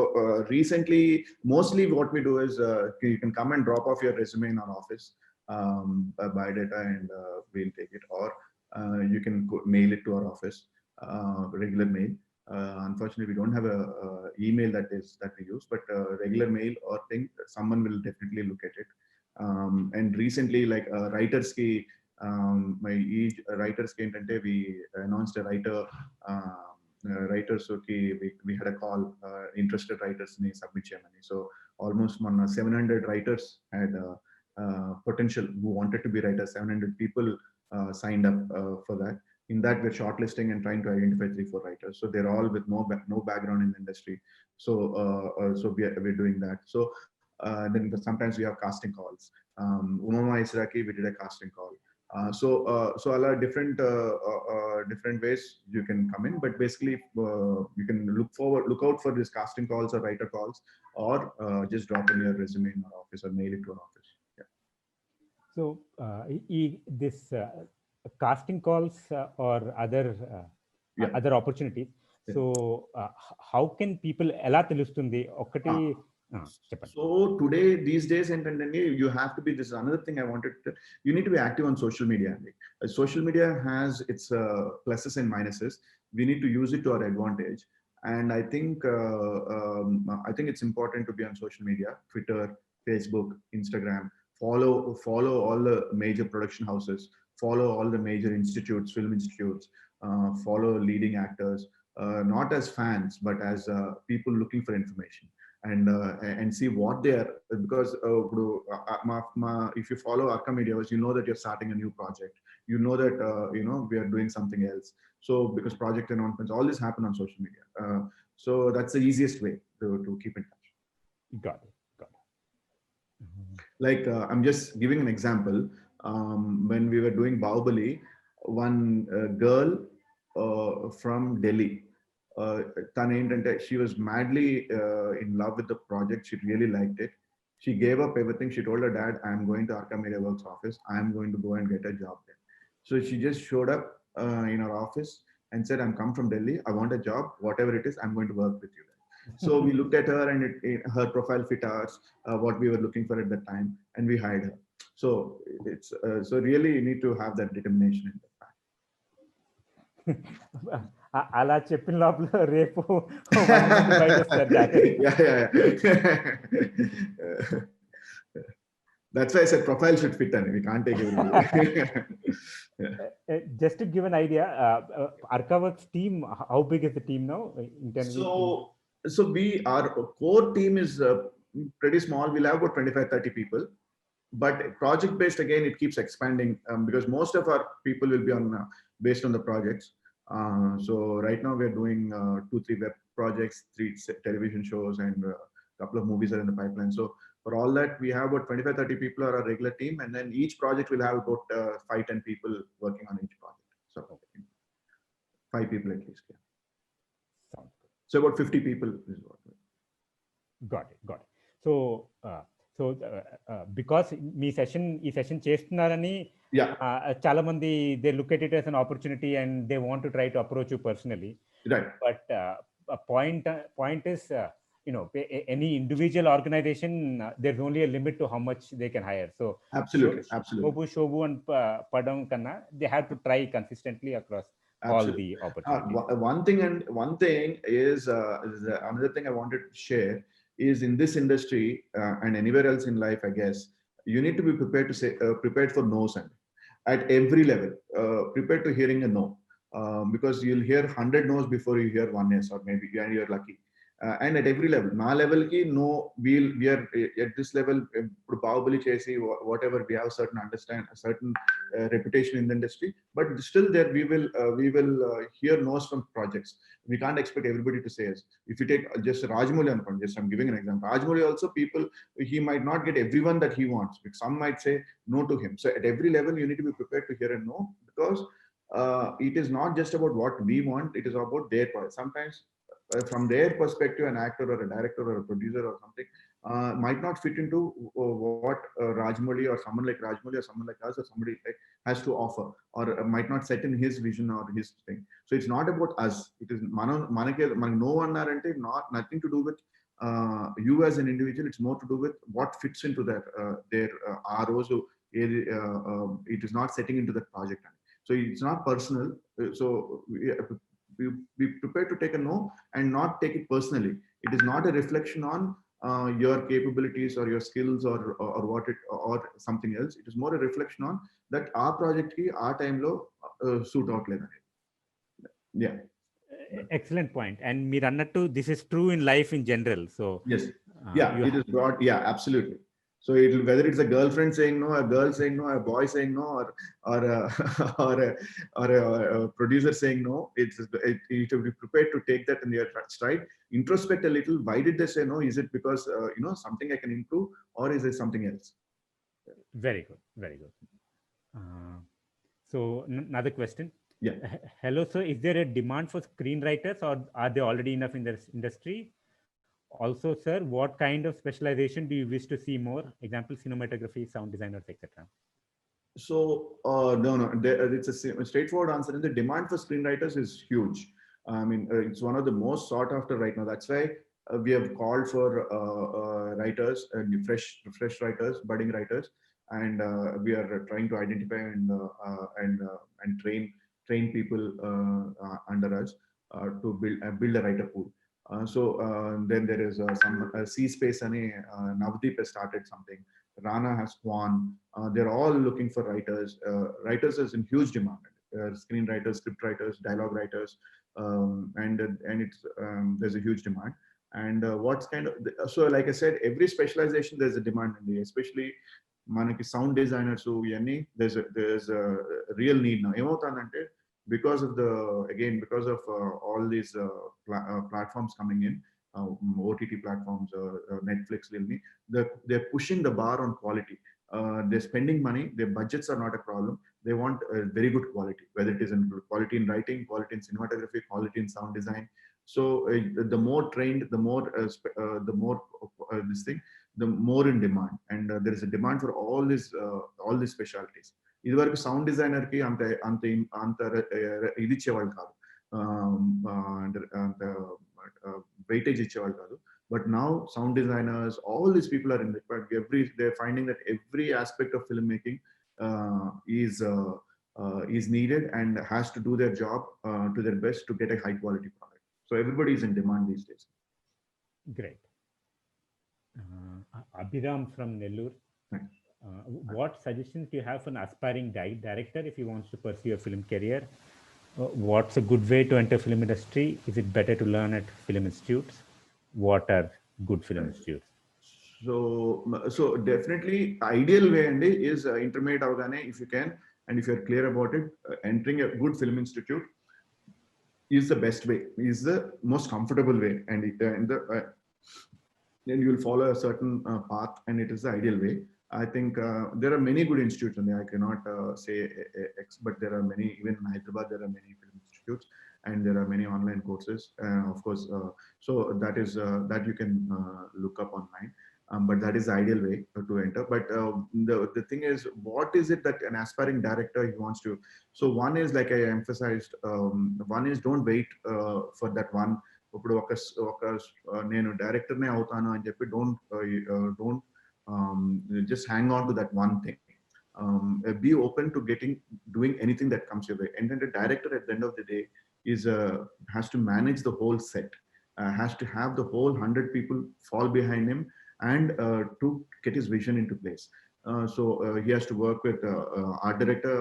recently, mostly what we do is you can come and drop off your resume in our office, biodata, and we'll take it, or you can mail it to our office, regular mail. Unfortunately, we don't have a email that we use, but regular mail or thing, someone will definitely look at it. And recently, like writers ki, my writers ki entante, we announced a writers ki we had a call, interested writers ni submit cheyamani. So almost 700 writers had potential who wanted to be writers. 700 people signed up for that. In that, we're shortlisting and trying to identify 3-4 writers. So they're all with no background in the industry. So we're doing that. So then sometimes we have casting calls. Umama Israki, we did a casting call. So a lot of different ways you can come in, but basically you can look out for these casting calls or writer calls, or just drop in your resume in our office or mail it to our office. Yeah. So this casting calls or other opportunities. So how can people ఎలా తెలుస్తుంది ఒకటి? So today, these days, and you have to be, this is another thing I wanted to, you need to be active on social media. Social media has its pluses and minuses. We need to use it to our advantage. And I think it's important to be on social media, Twitter, Facebook, Instagram, follow all the major production houses, follow all the major institutes, film institutes, follow leading actors, not as fans, but as people looking for information. And see what they are, because if you follow Arka Media, you know that you're starting a new project. You know that we are doing something else. So because project announcements, all this happen on social media. So that's the easiest way to keep in touch. Got it. Like I'm just giving an example. When we were doing Bahubali, one girl from Delhi. She was madly in love with the project. She really liked it. She gave up everything. She told her dad, "I'm going to Arka Media Works office. I'm going to go and get a job there." So she just showed up in our office and said, "I'm come from Delhi. I want a job. Whatever it is, I'm going to work with you." So we looked at her, and her profile fit ours, what we were looking for at that time, and we hired her. So it's so really you need to have that determination in that fact. అలా చెప్పిన లోపల రేపు That's why I said profile should fit, and we can't take everybody. Just to give an idea, Arka Works team, how big is the team now? So our core team is pretty small. We'll have about 25-30 people. But project based, again, it keeps expanding because most of our people will be based on the projects. So right now we're doing 2-3 web projects, 3 television shows, and a couple of movies are in the pipeline. So For all that, we have about 25-30 people are our regular team, and then each project will have about 5-10 people working on each project. So 5 people at least. Yeah. Sounds good. So about 50 people is what. Got it. So because మీ session చేస్తున్నారని Yeah, చాలా మంది they look at it as an opportunity and they want to try to approach you personally. right. But point is, any individual organization, there's only a limit to how much they can hire. So Absolutely. Shobu and Padam Kanna, they have to try consistently across all the opportunities. One thing is another thing I wanted to share is, in this industry and anywhere else in life, I guess, you need to be prepared to say prepared for no's, and at every level, prepared to hearing a no, because you'll hear 100 no's before you hear one yes, or maybe you're lucky. And at every level, my level ki no, we are at this level. Probably chase whatever, we have a certain reputation in the industry, but still there we will hear no's from projects. We can't expect everybody to say yes. If you take just Rajmouli, I'm giving an example. Rajmouli also, he might not get everyone that he wants, but some might say no to him. So at every level, you need to be prepared to hear a no, because it is not just about what we want, it is about their part. Sometimes from their perspective, an actor or a director or a producer or something might not fit into what Rajmouli or someone like Rajmouli or someone like us or somebody like has to offer, or might not set in his vision or his thing. So it's not about us. It is no one narrante, nothing to do with you as an individual. It's more to do with what fits into that their ROs. It is not setting into that project. So it's not personal. So be prepared to take a no and not take it personally. It is not a reflection on your capabilities or your skills or or something else. It is more a reflection on that our project ki our time lo suit out leda. Yeah. Excellent point. And మీరు అన్నట్టు this is true in life in general. So yes, it is broad. Yeah, absolutely. So whether it's a girlfriend saying no, a girl saying no, a boy saying no, or a producer saying no, you should be prepared to take that in your stride. Introspect a little. Why did they say no? Is it because something I can improve, or is it something else? Very good. So another question. Yeah. Hello, sir. Is there a demand for screenwriters, or are there already enough in this industry? Also, sir, what kind of specialization do you wish to see more? Example, cinematography, sound designers, etc. So no, it's a straightforward answer. And the demand for screenwriters is huge. I mean, it's one of the most sought after right now. That's why we have called for writers, fresh writers, budding writers, and we are trying to identify and train people under us to build a writer pool. Then there is some C Space and Navdeep has started something. Rana has Swan. They're all looking for writers. Writers is in huge demand. Screenwriters, script writers, dialogue writers, and it's there's a huge demand. And what's kind of so like I said, every specialization there's a demand in the, especially manaki sound designers. So there's a real need now. Emotandante, because of all these platforms coming in, OTT platforms, Netflix, they're pushing the bar on quality. They're spending money. Their budgets are not a problem. They want a very good quality, whether it is in quality in writing, quality in cinematography, quality in sound design. So the more trained, the more this thing, the more in demand, and there is a demand for all these specialties. ఇది వరకు sound designer కి అంత ఇది ఇచ్చేవాళ్ళు కాదు, అంత weightage ఇచ్చేవాళ్ళు కాదు. But now sound designers, all these people are in it, but they're finding that every aspect of filmmaking is needed and has to do their job to their best to get a high quality product. So everybody is in demand these days. Great. Abhiram from Nellore. What suggestions do you have for an aspiring director if he wants to pursue a film career? What's a good way to enter film industry? Is it better to learn at film institutes? What are good film institutes? So definitely ideal way is intermediate avgane, if you can, and if you're clear about it, entering a good film institute is the best way, is the most comfortable way, and then you will follow a certain path, and it is the ideal way. I think there are many good institutes, and I cannot say X, but there are many, even in Hyderabad, there are many film institutes, and there are many online courses, of course. So that is that you can look up online. But that is the ideal way to enter. But the thing is, what is it that an aspiring director he wants to? So one is, like I emphasized, one is don't wait for that one. ఇప్పుడు ఒక నేను డైరెక్టర్నే అవుతాను అని చెప్పి don't just hang on to that one thing. Be open to doing anything that comes your way. And then the director at the end of the day has to manage the whole set, has to have the whole 100 people fall behind him, and to get his vision into place. So he has to work with art director,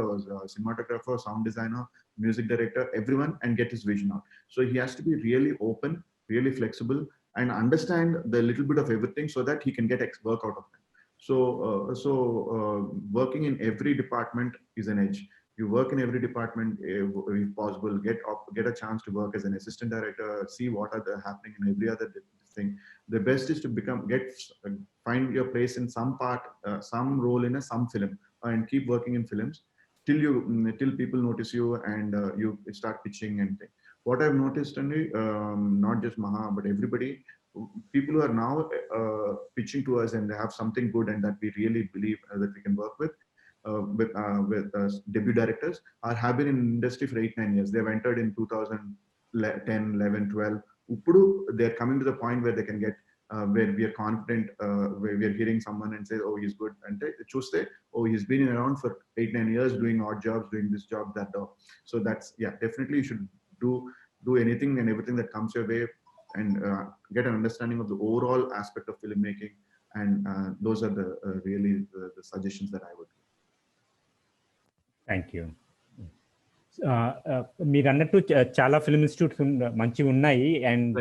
cinematographer, sound designer, music director, everyone, and get his vision out. So he has to be really open, really flexible, and understand the little bit of everything so that he can get work out of it. So working in every department is an edge. You work in every department if possible. Get a chance to work as an assistant director. See what are happening in every other thing. The best is to find your place in some part, some role in some film, and keep working in films till people notice you, and you start pitching and things. What I've noticed, only not just Maha, but everybody, people who are now pitching to us and they have something good and that we really believe that we can work with debut directors, have been in industry for 8-9 years. They've entered in 2010, 11, 12. They're coming to the point where they can get where we are confident, where we are hearing someone and say, oh, he's good, and choose say, oh, he's been around for 8-9 years doing odd jobs, doing this job, that job. So that's, yeah, definitely you should do anything and everything that comes your way, and get an understanding of the overall aspect of filmmaking. And those are the really the suggestions that I would give. Thank you. మీరు అన్నట్టు చాలా film institutes మంచివి ఉన్నాయి, and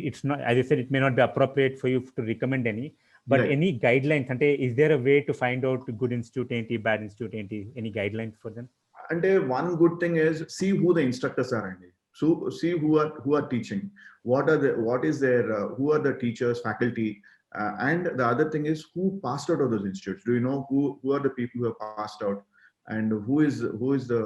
it's not, as I said, it may not be appropriate for you to recommend any, but any guidelines, అంటే is there a way to find out good institute ఏంటి, bad institute ఏంటి, any guidelines for them? అంటే one good thing is see who the instructors are అండి. So see who are teaching, what is their who are the teachers, faculty, and the other thing is who passed out of those institutes. Do you know who are the people who have passed out, and who is the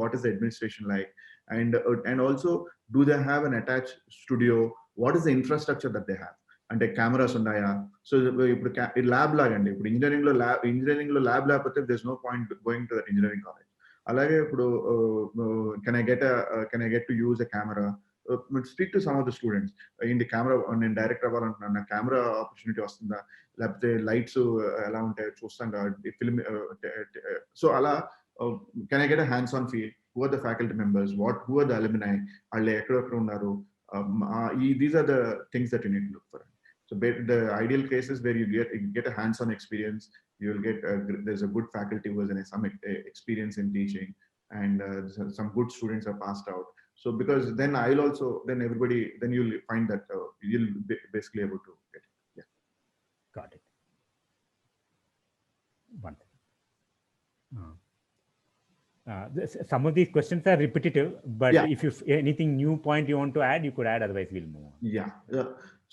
what is the administration like, and also do they have an attached studio? What is the infrastructure that they have? అంటే cameras ఉన్నాయా? So ఇప్పుడు lab లాగండి, ఇప్పుడు engineering లో lab లేకపోతే there's no point going to that engineering college. అలాగే ఇప్పుడు can I get to use a camera? Speak to some of the students in the camera. నేను డైరెక్టర్ అవ్వాలంటున్నాను, నా కెమెరా ఆపర్చునిటీ వస్తుందా, లేకపోతే లైట్స్ ఎలా ఉంటాయో చూస్తాం కాబట్టి ఫిల్మ్. సో అలా can I get a hands on feel? Who are the faculty members? Who are the alumni? వాళ్ళు ఎక్కడెక్కడ ఉన్నారు? These are the things that you need to look for. So the ideal cases where you get a hands-on experience, you will get there's a good faculty who has some experience in teaching, and some good students are passed out. So because then you'll find that you'll be basically able to get it. Yeah. Got it. Some of these questions are repetitive, but if you anything new point you want to add, you could add, otherwise we'll move on. Yeah.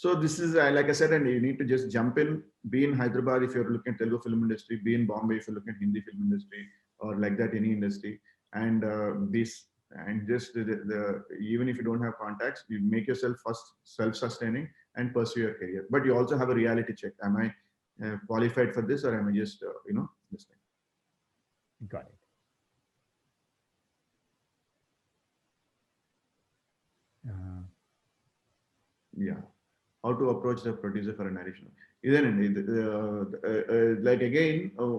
So this is like I said, and you need to just jump in. Be in Hyderabad if you're looking at Telugu film industry. Be in Bombay if you're looking at Hindi film industry, or like that any industry. And just even if you don't have contacts, you make yourself first self-sustaining and pursue your career. But you also have a reality check. Am I qualified for this, or am I just this thing? Got it. Yeah. How to approach the producer for a narration? Like again, I'll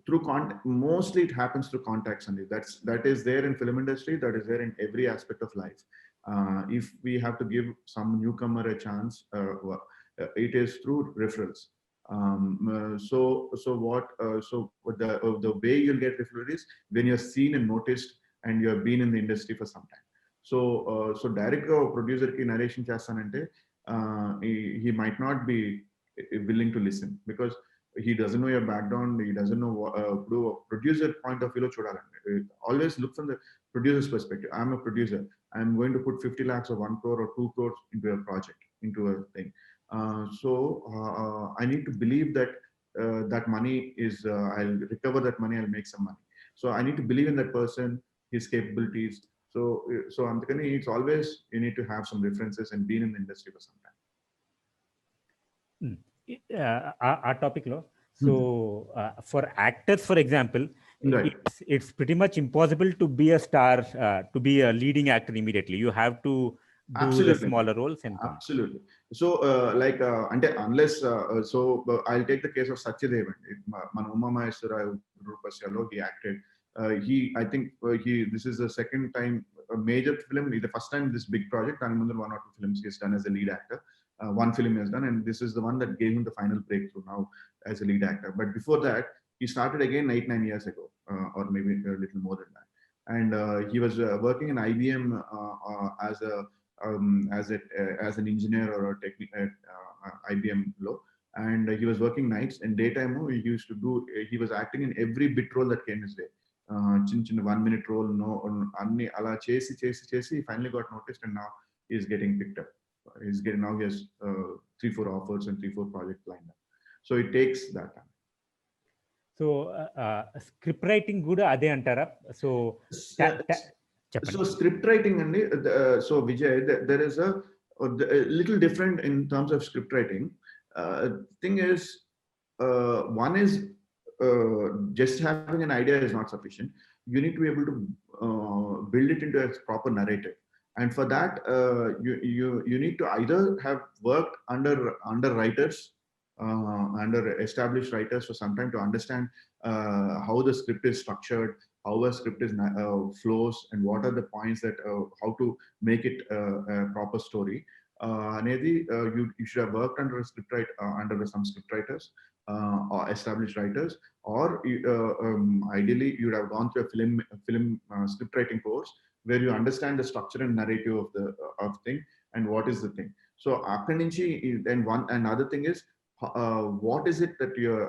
through contact. Mostly it happens through contacts, and that is there in film industry. That is there in every aspect of life. If we have to give some newcomer a chance, it is through referrals. So the way you'll get referrals is when you're seen and noticed, and you have been in the industry for some time. So direct producer ki narration chestanante, he might not be willing to listen, because he doesn't know your background, he doesn't know what, producer point of view chudalandi. Always look from the producer's perspective. I'm a producer, I'm going to put 50 lakhs or 1 crore or 2 crores into a project, into a thing. I need to believe that that money is, I'll recover that money, I'll make some money. So I need to believe in that person, his capabilities. So అందుకని it's always, you need to have some references and been in the industry for some time. Our topic lo. So for actors, for example, Right. it's pretty much impossible to be a star, to be a leading actor immediately. You have to do Absolutely. the smaller roles and come. Absolutely. So unless I'll take the case of Satyadev. Man Uma Maheshwara Rupashyalo, he acted. I think this is the second time a major film, the first time this big project, and one or two films he has done as a lead actor. One film he has done, and this is the one that gave him the final breakthrough now as a lead actor. But before that, he started again 8-9 years ago, or maybe a little more than that. And he was working in IBM as an engineer or a technical at IBM low. And he was working nights, and daytime he was acting in every bit role that came his way. Chin 1 minute role, no, anni ala chesi, he finally got noticed, and now he is getting picked up. He has 3-4 offers and 3-4 projects lined up. So it takes that time. So script writing good ade antara. So script writing and so Vijay, there is a little different in terms of script writing. Thing is, one is just having an idea is not sufficient. You need to be able to build it into a proper narrative. And for that, you need to either have worked under writers, under established writers for some time to understand how the script is structured, how a script is flows, and what are the points that how to make it a proper story. You should have worked under a script under some script writers or established writers, or ideally you would have gone through a film script writing course where you understand the structure and narrative of thing and what is the thing. So another thing is what is it that your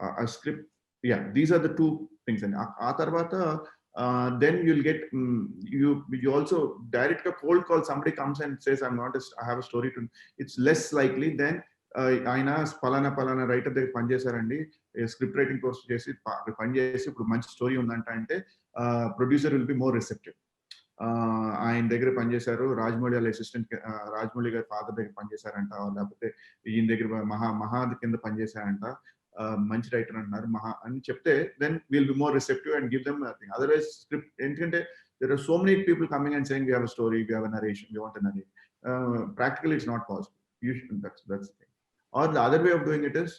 a script. Yeah, these are the two things. And then you'll get you also direct a cold call. Somebody comes and says, I have a story to. It's less likely than ఆయన పలానా writer దగ్గర పనిచేశారండి, script writing course చేసి పనిచేసి ఇప్పుడు మంచి story ఉందంట అంటే producer will be more receptive. ఆయన దగ్గర పనిచేశారు, రాజమౌళి వాళ్ళ అసిస్టెంట్, రాజమౌళి గారి ఫాదర్ దగ్గర పనిచేశారంట, లేకపోతే ఈయన దగ్గర మహా కింద పనిచేశారంట, మంచి రైటర్ అంటున్నారు మహా అని చెప్తే, then will be more receptive and give them nothing. Otherwise script ఎందుకంటే there are so many people coming and saying we have a story, we have a narration, we want a narration. Practically it's not possible. That's the thing. Or the other way of doing it is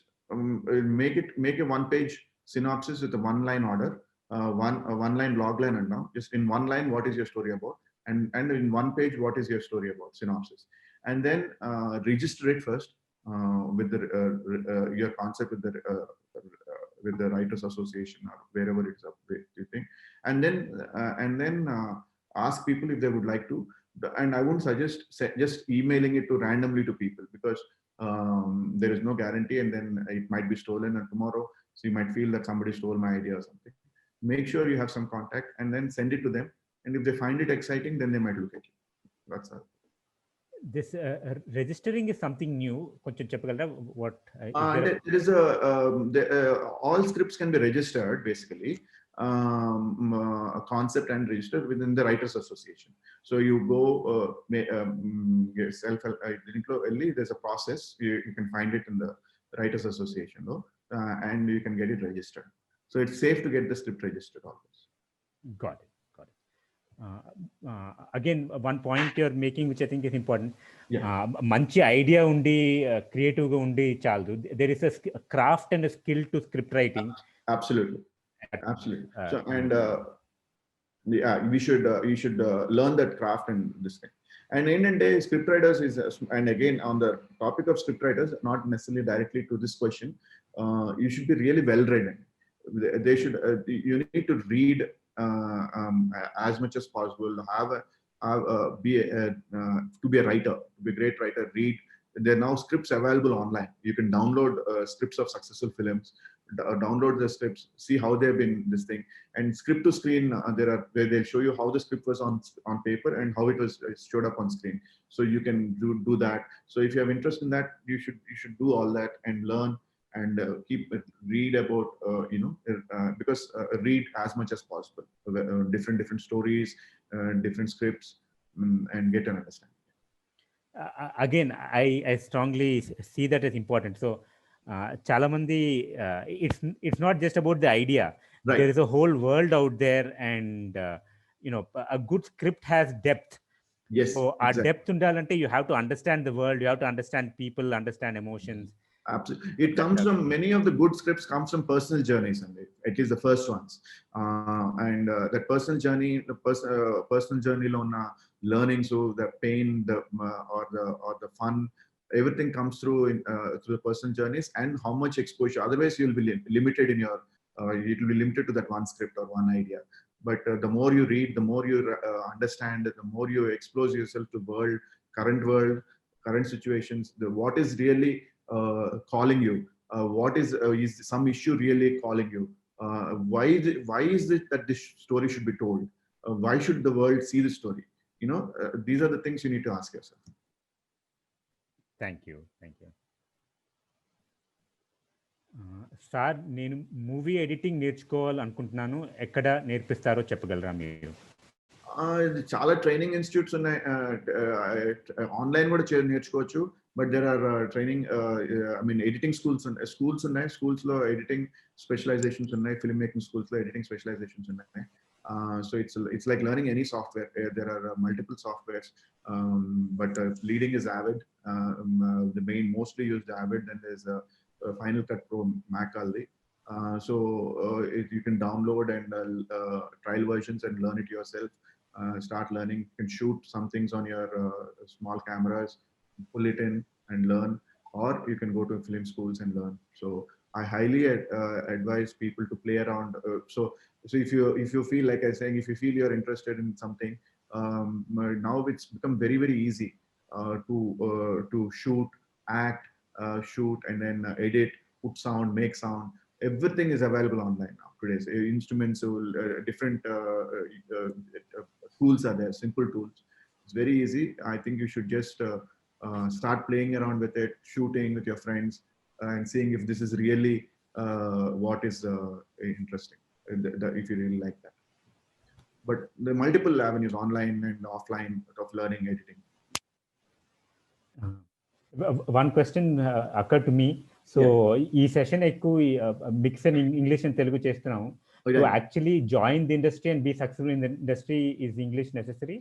make a 1-page synopsis with a 1-line order, one line log line, and now just in 1 line what is your story about, and in 1 page what is your story about, synopsis. And then register it first with your concept with the Writers Association or wherever it's up, you think, and then ask people if they would like to. And I wouldn't suggest just emailing it to randomly to people, because there is no guarantee, and then it might be stolen and tomorrow, so you might feel that somebody stole my idea or something. Make sure you have some contact and then send it to them, and if they find it exciting, then they might look at it. That's all. This registering is something new. Koncham cheppagalra what there is all scripts can be registered, basically, a concept and registered within the Writers Association. So you go there's a process, you can find it in the Writers Association though, and you can get it registered. So it's safe to get the script registered always. Got it. Again, one point you're making, which I think is important. Manchi idea undi, creative ga undi chaldu. There is a craft and a skill to script writing. Absolutely. So, and you should learn that craft and this thing. And in a day, script writers is, and again on the topic of script writers, not necessarily directly to this question, you should be really well read. They should you need to read as much as possible, to be a writer, to be a great writer. Read there are now scripts available online. You can download scripts of successful films, download the scripts, see how they've been this thing, and script to screen. There are where they'll show you how the script was on paper and how it was showed up on screen. So you can do that. So if you have interest in that, you should do all that and learn and read about because read as much as possible, different stories, different scripts, and get an understanding. Again, I strongly see that as important. So chala mandi, it's not just about the idea. Right. There is a whole world out there, and a good script has depth. Yes. So our exactly. depth undalante, you have to understand the world, you have to understand people, understand emotions. Absolutely. It comes from many of the good scripts comes from personal journeys, and at least the first ones. And that personal journey, the personal journey learning, so the pain, or the fun, everything comes through through the personal journeys and how much exposure. Otherwise, you'll be limited in your. It will be limited to that one script or one idea. But the more you read, the more you understand, the more you expose yourself to current situations. What is really calling you? What is some issue really calling you? Why is it that this story should be told? Why should the world see the story? These are the things you need to ask yourself. Thank you. Sir, నేను movie editing నేర్చుకోవాలనుకుంటున్నాను, ఎక్కడ నేర్పిస్తారో చెప్పగలరా మీరు? చాలా training institutes ఉన్నాయి, online కూడా నేర్చుకోవచ్చు. But there are training editing schools ఉన్నాయి. Schools లో ఎడిటింగ్ స్పెషలైజేషన్స్ ఉన్నాయి, ఫిల్మ్ మేకింగ్ స్కూల్స్ లో ఎడిటింగ్ స్పెషలైజేషన్స్ ఉన్నాయి. So it's like learning any software. There are multiple softwares, but leading is Avid. The mostly used Avid. Then there's Final Cut Pro, Mac already. So you can download and trial versions and learn it yourself. Start learning. You can shoot some things on your small cameras, pull it in and learn, or you can go to film schools and learn. So I highly advise people to play around. So if you feel, like I was saying, if you feel you're interested in something, now it's become very, very easy to shoot, act, shoot, and then edit, put sound, make sound. Everything is available online now. Today's instruments, different tools are there, simple tools. It's very easy. I think you should just start playing around with it, shooting with your friends, and seeing if this is really what is interesting, if you really like that. But the multiple avenues, online and offline, of learning editing. One question occurred to me. So ఈ session ఎక్కువ mix and English and Telugu చేస్తున్నాము. To actually join the industry and be successful in the industry, is English necessary?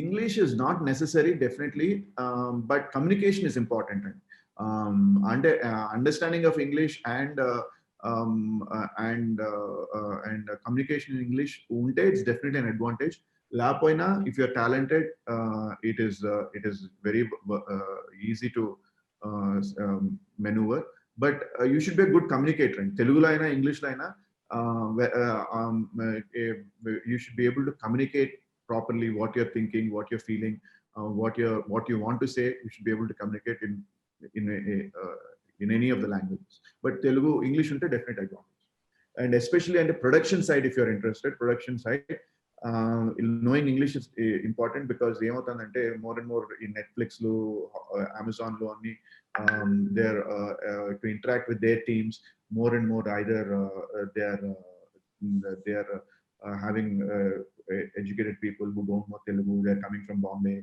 English is not necessary, definitely, but communication is important. Understanding of English and communication in English, it's definitely an advantage. Lapoina, if you're talented, it is very easy to maneuver. But you should be a good communicator. In Telugu laina, English laina, you should be able to communicate properly what you're thinking, what you're feeling, what you want to say. You should be able to communicate in any of the languages. But Telugu, English unte definite advantage. And especially on the production side, if you're interested, knowing English is important, because more and more in Netflix, Amazon, they're to interact with their teams more and more. Either they're having educated people who don't know Telugu, they're coming from Bombay.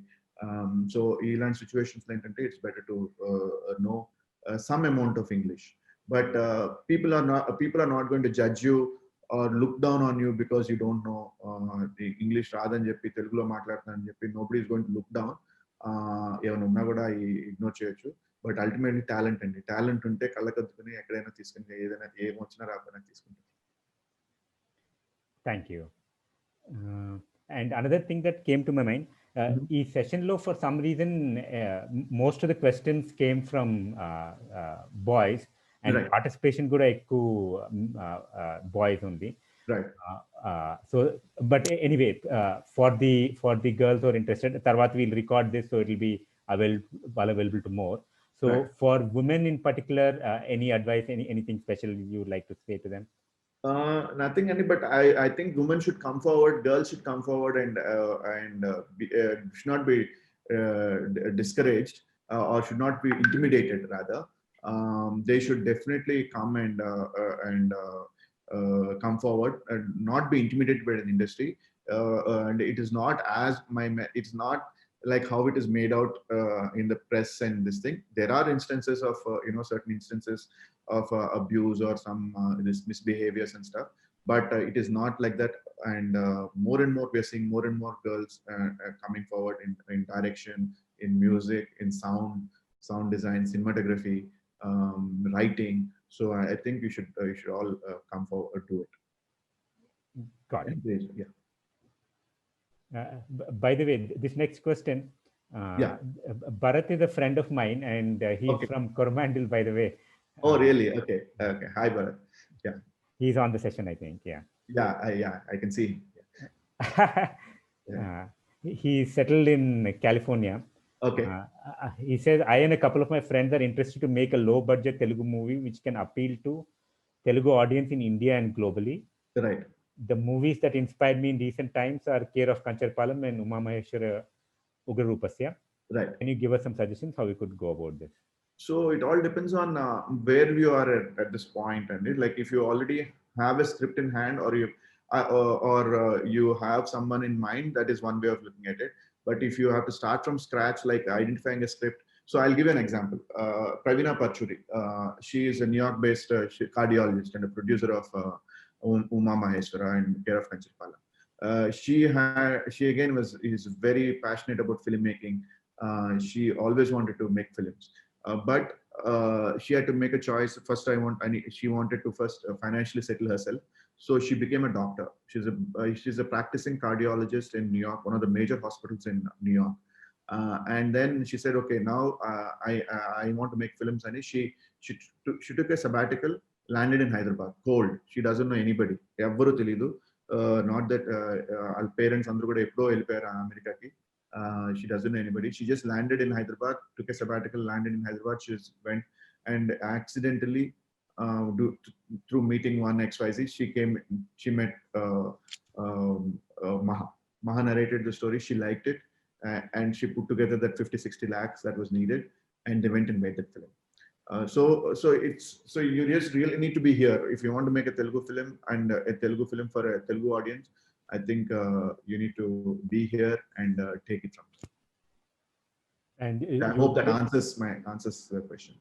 So in situations like that, it's better to know some amount of English. But people are not going to judge you or look down on you because you don't know the English. Rather than Jeppi Telugulo maatladtunanu Jeppi, nobody is going to look down. Evana unna kuda ignore cheyochu. But ultimately talent unte kallakaddukoni ekkadaina teesukoni edaina em vachina raapana teeskuntaru. Thank you. And another thing that came to my mind, ఈ సెషన్లో for some reason most of the questions came from boys, and participation కూడా ఎక్కువ boys ఉంది. Right. So but anyway, for the girls who are interested, తర్వాత we'll record this, so it will be available to more. So Right. for women in particular, any advice, anything special you would like to say to them? Nothing, any, but I think women should come forward, girls should come forward and should not be discouraged or should not be intimidated. Rather, they should definitely come and come forward and not be intimidated by the industry. And it is not as it's not like how it is made out in the press and this thing. There are instances of certain instances of abuse or some this misbehaviors and stuff, but it is not like that. And more and more we are seeing more and more girls coming forward in direction, in music, in sound design, cinematography, writing. So I think you should all come forward to it. Got it. Yeah. By the way, this next question, Yeah. Bharat is a friend of mine, and he's Okay. from Coromandel, by the way. Oh, really? Okay. Okay. Hi, Bharat. Yeah. He's on the session, I think. Yeah. Yeah. I can see. Yeah. He's settled in California. Okay. He says, I and a couple of my friends are interested to make a low-budget Telugu movie which can appeal to Telugu audience in India and globally. Right. The movies that inspired me in recent times are Care of Kancharpalam and Uma Maheshwara Ugrarupasya. Right. Can you give us some suggestions how we could go about this? So it all depends on where you are at this point, and like if you already have a script in hand, or you have someone in mind, that is one way of looking at it. But if you have to start from scratch, like identifying a script. So I'll give you an example. Pravina Parchuri, she is a New York-based cardiologist and a producer of Uma Maheshwara and Care of Kancharpalam. She again is very passionate about filmmaking. She always wanted to make films. But she had to make a choice. First, she wanted to first financially settle herself. So she became a doctor. She's a practicing cardiologist in New York, one of the major hospitals in New York. And then she said, okay, now I want to make films. And she took a sabbatical, landed in Hyderabad, cold. She doesn't know anybody. Not that our parents andru kuda eppudo vellipoyaru America ki. She doesn't know anybody. She just landed in Hyderabad, took a sabbatical, landed in Hyderabad. She just went and accidentally, through meeting one XYZ, she met Maha. Maha narrated the story. She liked it, and she put together that 50-60 lakhs that was needed, and they went and made that film. So you just really need to be here if you want to make a Telugu film, and a Telugu film for a Telugu audience. I think you need to be here and take it from there. And I hope that answers the question.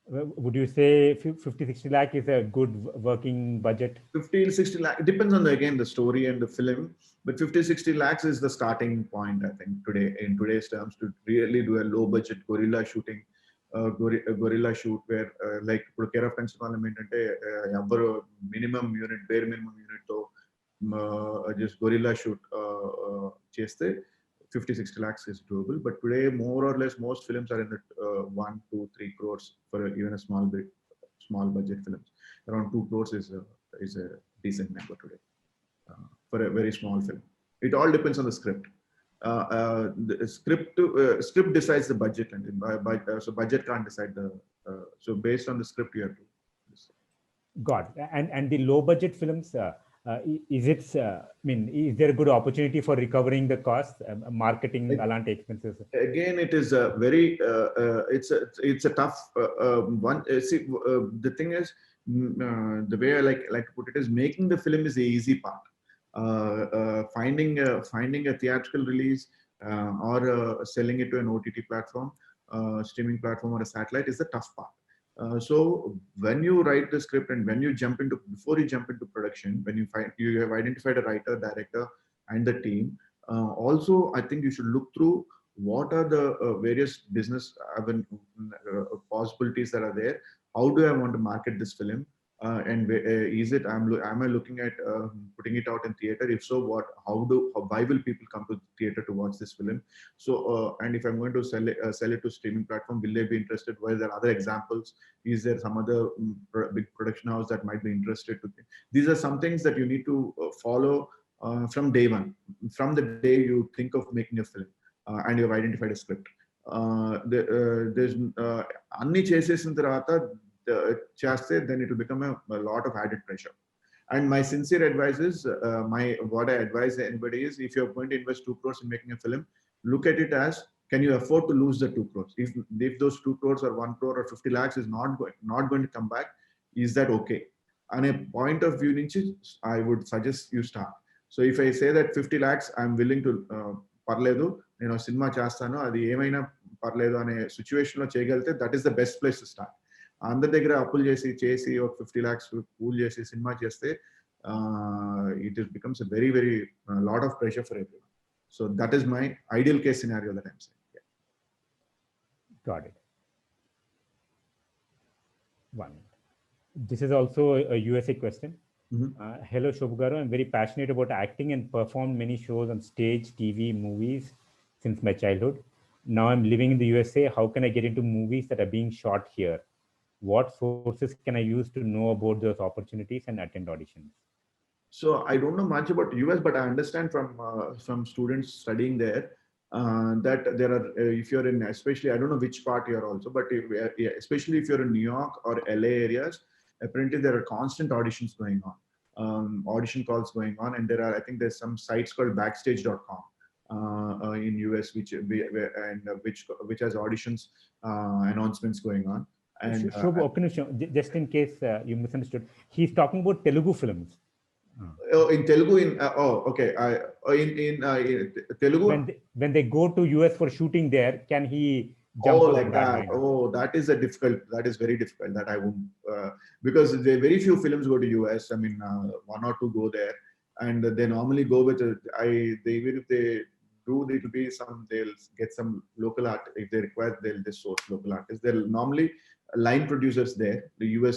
Would you say 50-60 lakh is a good working budget? 50-60 lakh, it depends on again the story and the film, but 50-60 lakhs is the starting point, I think, today, in today's terms, to really do a low budget guerrilla shooting. Guerrilla shoot where like Care of Kancharpalam ఏంటంటే ఎవరు bare minimum unit తో just guerrilla shoot చేస్తే 50-60 lakhs is doable. But today, more or less, most films are in the 1, 2, 3 crores for even a small budget films. Around 2 crores is a decent number today for a very small film. It all depends on the script. The script decides the budget, and so budget can't decide the. So based on the script, you have to. Got it. And the low budget films. Is it? Is there a good opportunity for recovering the costs, marketing, alant expenses? Again, it is a very. It's a tough one. See, the thing is, the way I like to put it is, making the film is the easy part. Finding a theatrical release or selling it to an OTT platform, streaming platform, or a satellite is the tough part. So when you write the script and when you before you jump into production, when you have identified a writer, director, and the team, also I think you should look through what are the various business possibilities that are there. How do I want to market this film? And is it? Am I looking at putting it out in theater? If so, what? Why will people come to the theater to watch this film? So, and if I'm going to sell it to streaming platform, will they be interested? Were there other examples? Is there some other big production house that might be interested? These are some things that you need to follow from day one, from the day you think of making a film and you have identified a script. there's అన్ని చేసేసిన తర్వాత చేస్తే then it will become a lot of added pressure. And my sincere advice is, what I advise anybody is, if you're going to invest 2 crores in making a film, look at it as, can you afford to lose the 2 crores? If those 2 crores or 1 crore or 50 lakhs is not going to come back, is that okay? On a point of view, I would suggest you start. So if I say that 50 lakhs, I'm willing to parledu, cinema chastano, adi emaina parledu ane situation lo cheyagaliతే, that is the best place to start. అందరి దగ్గర అప్పులు చేసి ఒక 50 lakhs pool చేసి cinema చేస్తే it becomes a very, very lot of pressure for everyone. So that is my ideal case scenario that I'm saying. Yeah. Got it. One. This is also a USA question. Hello Shobhgaru, I'm very passionate about acting and performed many shows on stage, TV, movies since my childhood. Now I'm living in the USA. How can I get into movies that are being shot here? What sources can I use to know about those opportunities and attend auditions? So I don't know much about US, but I understand from students studying there that there are, if you're in, especially, I don't know which part you're also, but especially if you're in New York or LA areas, apparently there are constant auditions going on, audition calls going on, and I think there's some sites called backstage.com in US which has auditions announcements going on. And just in case you misunderstood, he's talking about Telugu films. In Telugu, okay. In Telugu, when they go to US for shooting there, can he jump like that? That is very difficult. That I won't, because very few films go to US. I mean, 1 or 2 go there, and they normally go with even if they do, it will be they'll get some local art. If they require, they'll just source local artists. They'll normally line producers there. The US,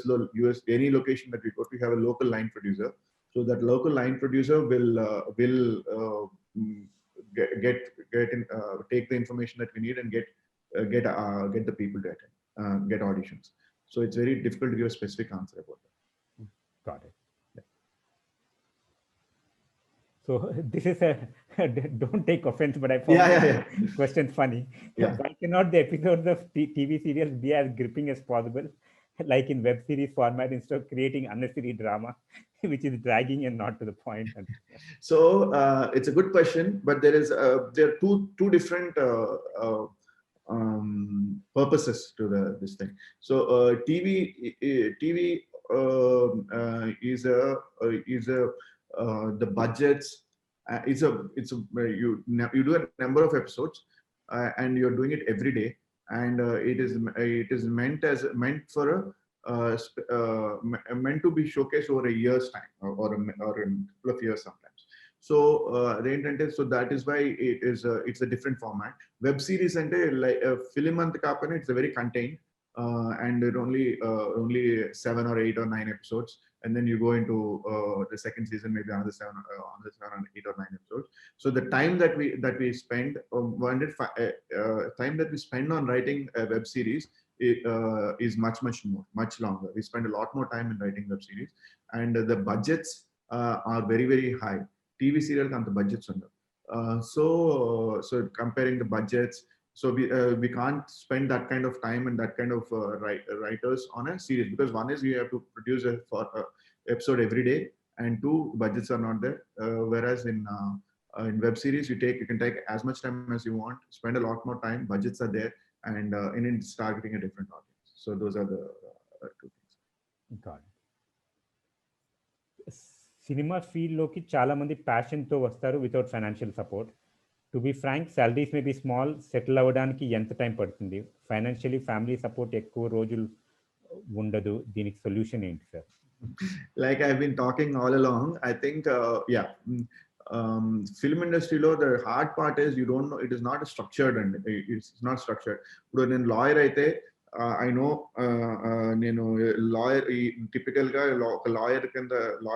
any location that we go to, we have a local line producer. So that local line producer will take the information that we need and get the people to attend, get auditions. So it's very difficult to give a specific answer about that. Got it. So this is don't take offense, but I found the question funny. Why cannot the episodes of TV serials be as gripping as possible, like in web series format, instead of creating unnecessary drama, which is dragging and not to the point? So it's a good question, but there are two different purposes to this thing. So TV is the budgets. You do a number of episodes, and you're doing it every day, and it is meant to be showcased over a year's time, or a couple of years sometimes. So the intent is, so that is why it's a different format. Web series and like film anta kapane, it's a very contained, and it only 7 or 8 or 9 episodes, and then you go into the second season, maybe another 7 or 8 or 9 episodes. So the time that we spend time that we spend on writing a web series is much longer. We spend a lot more time in writing web series, and the budgets are very, very high. TV serial and the budgets under. So comparing the budgets, so we can't spend that kind of time and that kind of writers on a series, because one is you have to produce a episode every day, and 2, budgets are not there. Whereas in web series, you can take as much time as you want, spend a lot more time, budgets are there, and it's targeting a different audience. So those are the 2 things. Got it. సినిమా ఫీల్డ్లోకి చాలా మంది ప్యాషన్తో వస్తారు without financial support. To be frank, salaries may be small, settle అవ్వడానికి ఎంత time పడుతుంది? Financially family support ఎక్కువ రోజులు ఉండదు. దీనికి సొల్యూషన్ ఏంటి sir? Like I've been talking all along, I think film industry lo the hard part is you don't know, it is not structured, and it's not structured. ఇప్పుడు నేను lawyer అయితే I know నేను lawyer typical గా ఒక lawyer కింద లా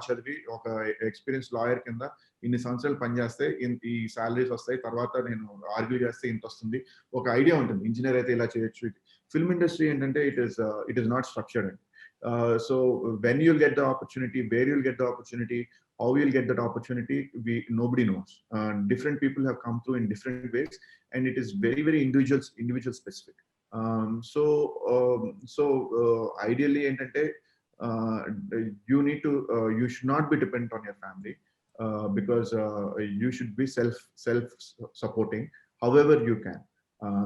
చదివి ఒక experience lawyer కింద ఇన్ని సంవత్సరాలు పనిచేస్తే ఈ సాలరీస్ వస్తాయి, తర్వాత నేను ఆర్గ్యూ చేస్తే ఇంత వస్తుంది, ఒక ఐడియా ఉంటుంది. ఇంజనీర్ అయితే ఇలా చేయొచ్చు. ఫిల్మ్ ఇండస్ట్రీ ఏంటంటే it is not structured. So when you'll get the opportunity, where you'll get the opportunity, how we'll get that opportunity, nobody knows. Different people have come through in different ways, and it is very, very individual specific. Ideally, uh, you should not be dependent on your family, because you should be self supporting however you can.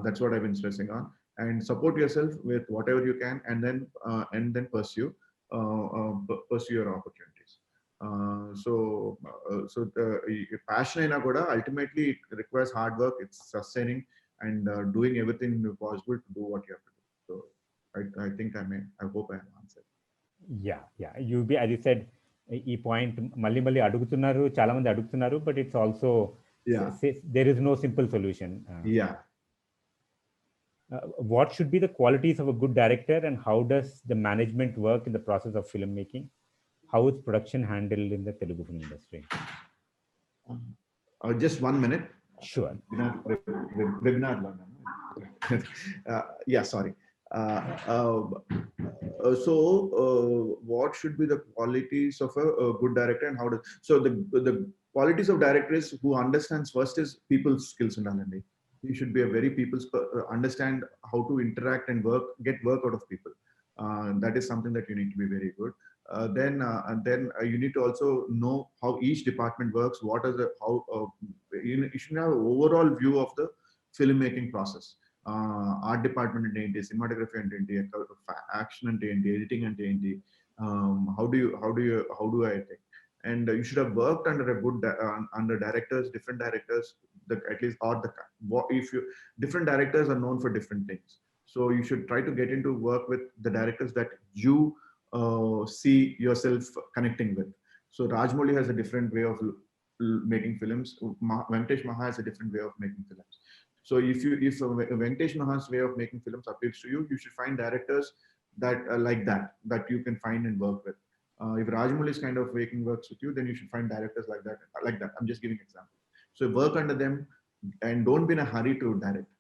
That's what I've been stressing on, and support yourself with whatever you can, and then pursue your opportunities. Passion in Agoda, ultimately it requires hard work, it's sustaining, and doing everything possible to do what you have to do. So I think I hope I have answered. Yeah, you be, as you said, ఈ point మళ్ళీ మళ్ళీ అడుగుతున్నారు, చాలా మంది అడుగుతున్నారు, but it's also there is no simple solution. What should be the qualities of a good director, and how does the management work in the process of filmmaking? How is production handled in the Telugu film industry? Just 1 minute. Sure. Webinar. Yeah, sorry. What should be the qualities of a good director, and how does the qualities of directors who understands first is people's skills and understanding. You should be a very understand how to interact and get work out of people. That is something that you need to be very good. Then you need to also know how each department works. You should have an overall view of the filmmaking process. Art department ante enti, cinematography ante enti, action ante enti, editing ante enti, how do I take? And you should have worked under a good under directors, different directors, at least, or if you different directors are known for different things. So you should try to get into work with the directors that you see yourself connecting with. So Rajmouli has a different way of making films. Venkatesh Maha has a different way of making films. So if Venkatesh Maha's way of making films appeals to you, you should find directors that like that you can find and work with. If Rajmouli's kind of making works with you, then you should find directors like that. I'm just giving examples. So work under them, and don't be in a hurry to direct.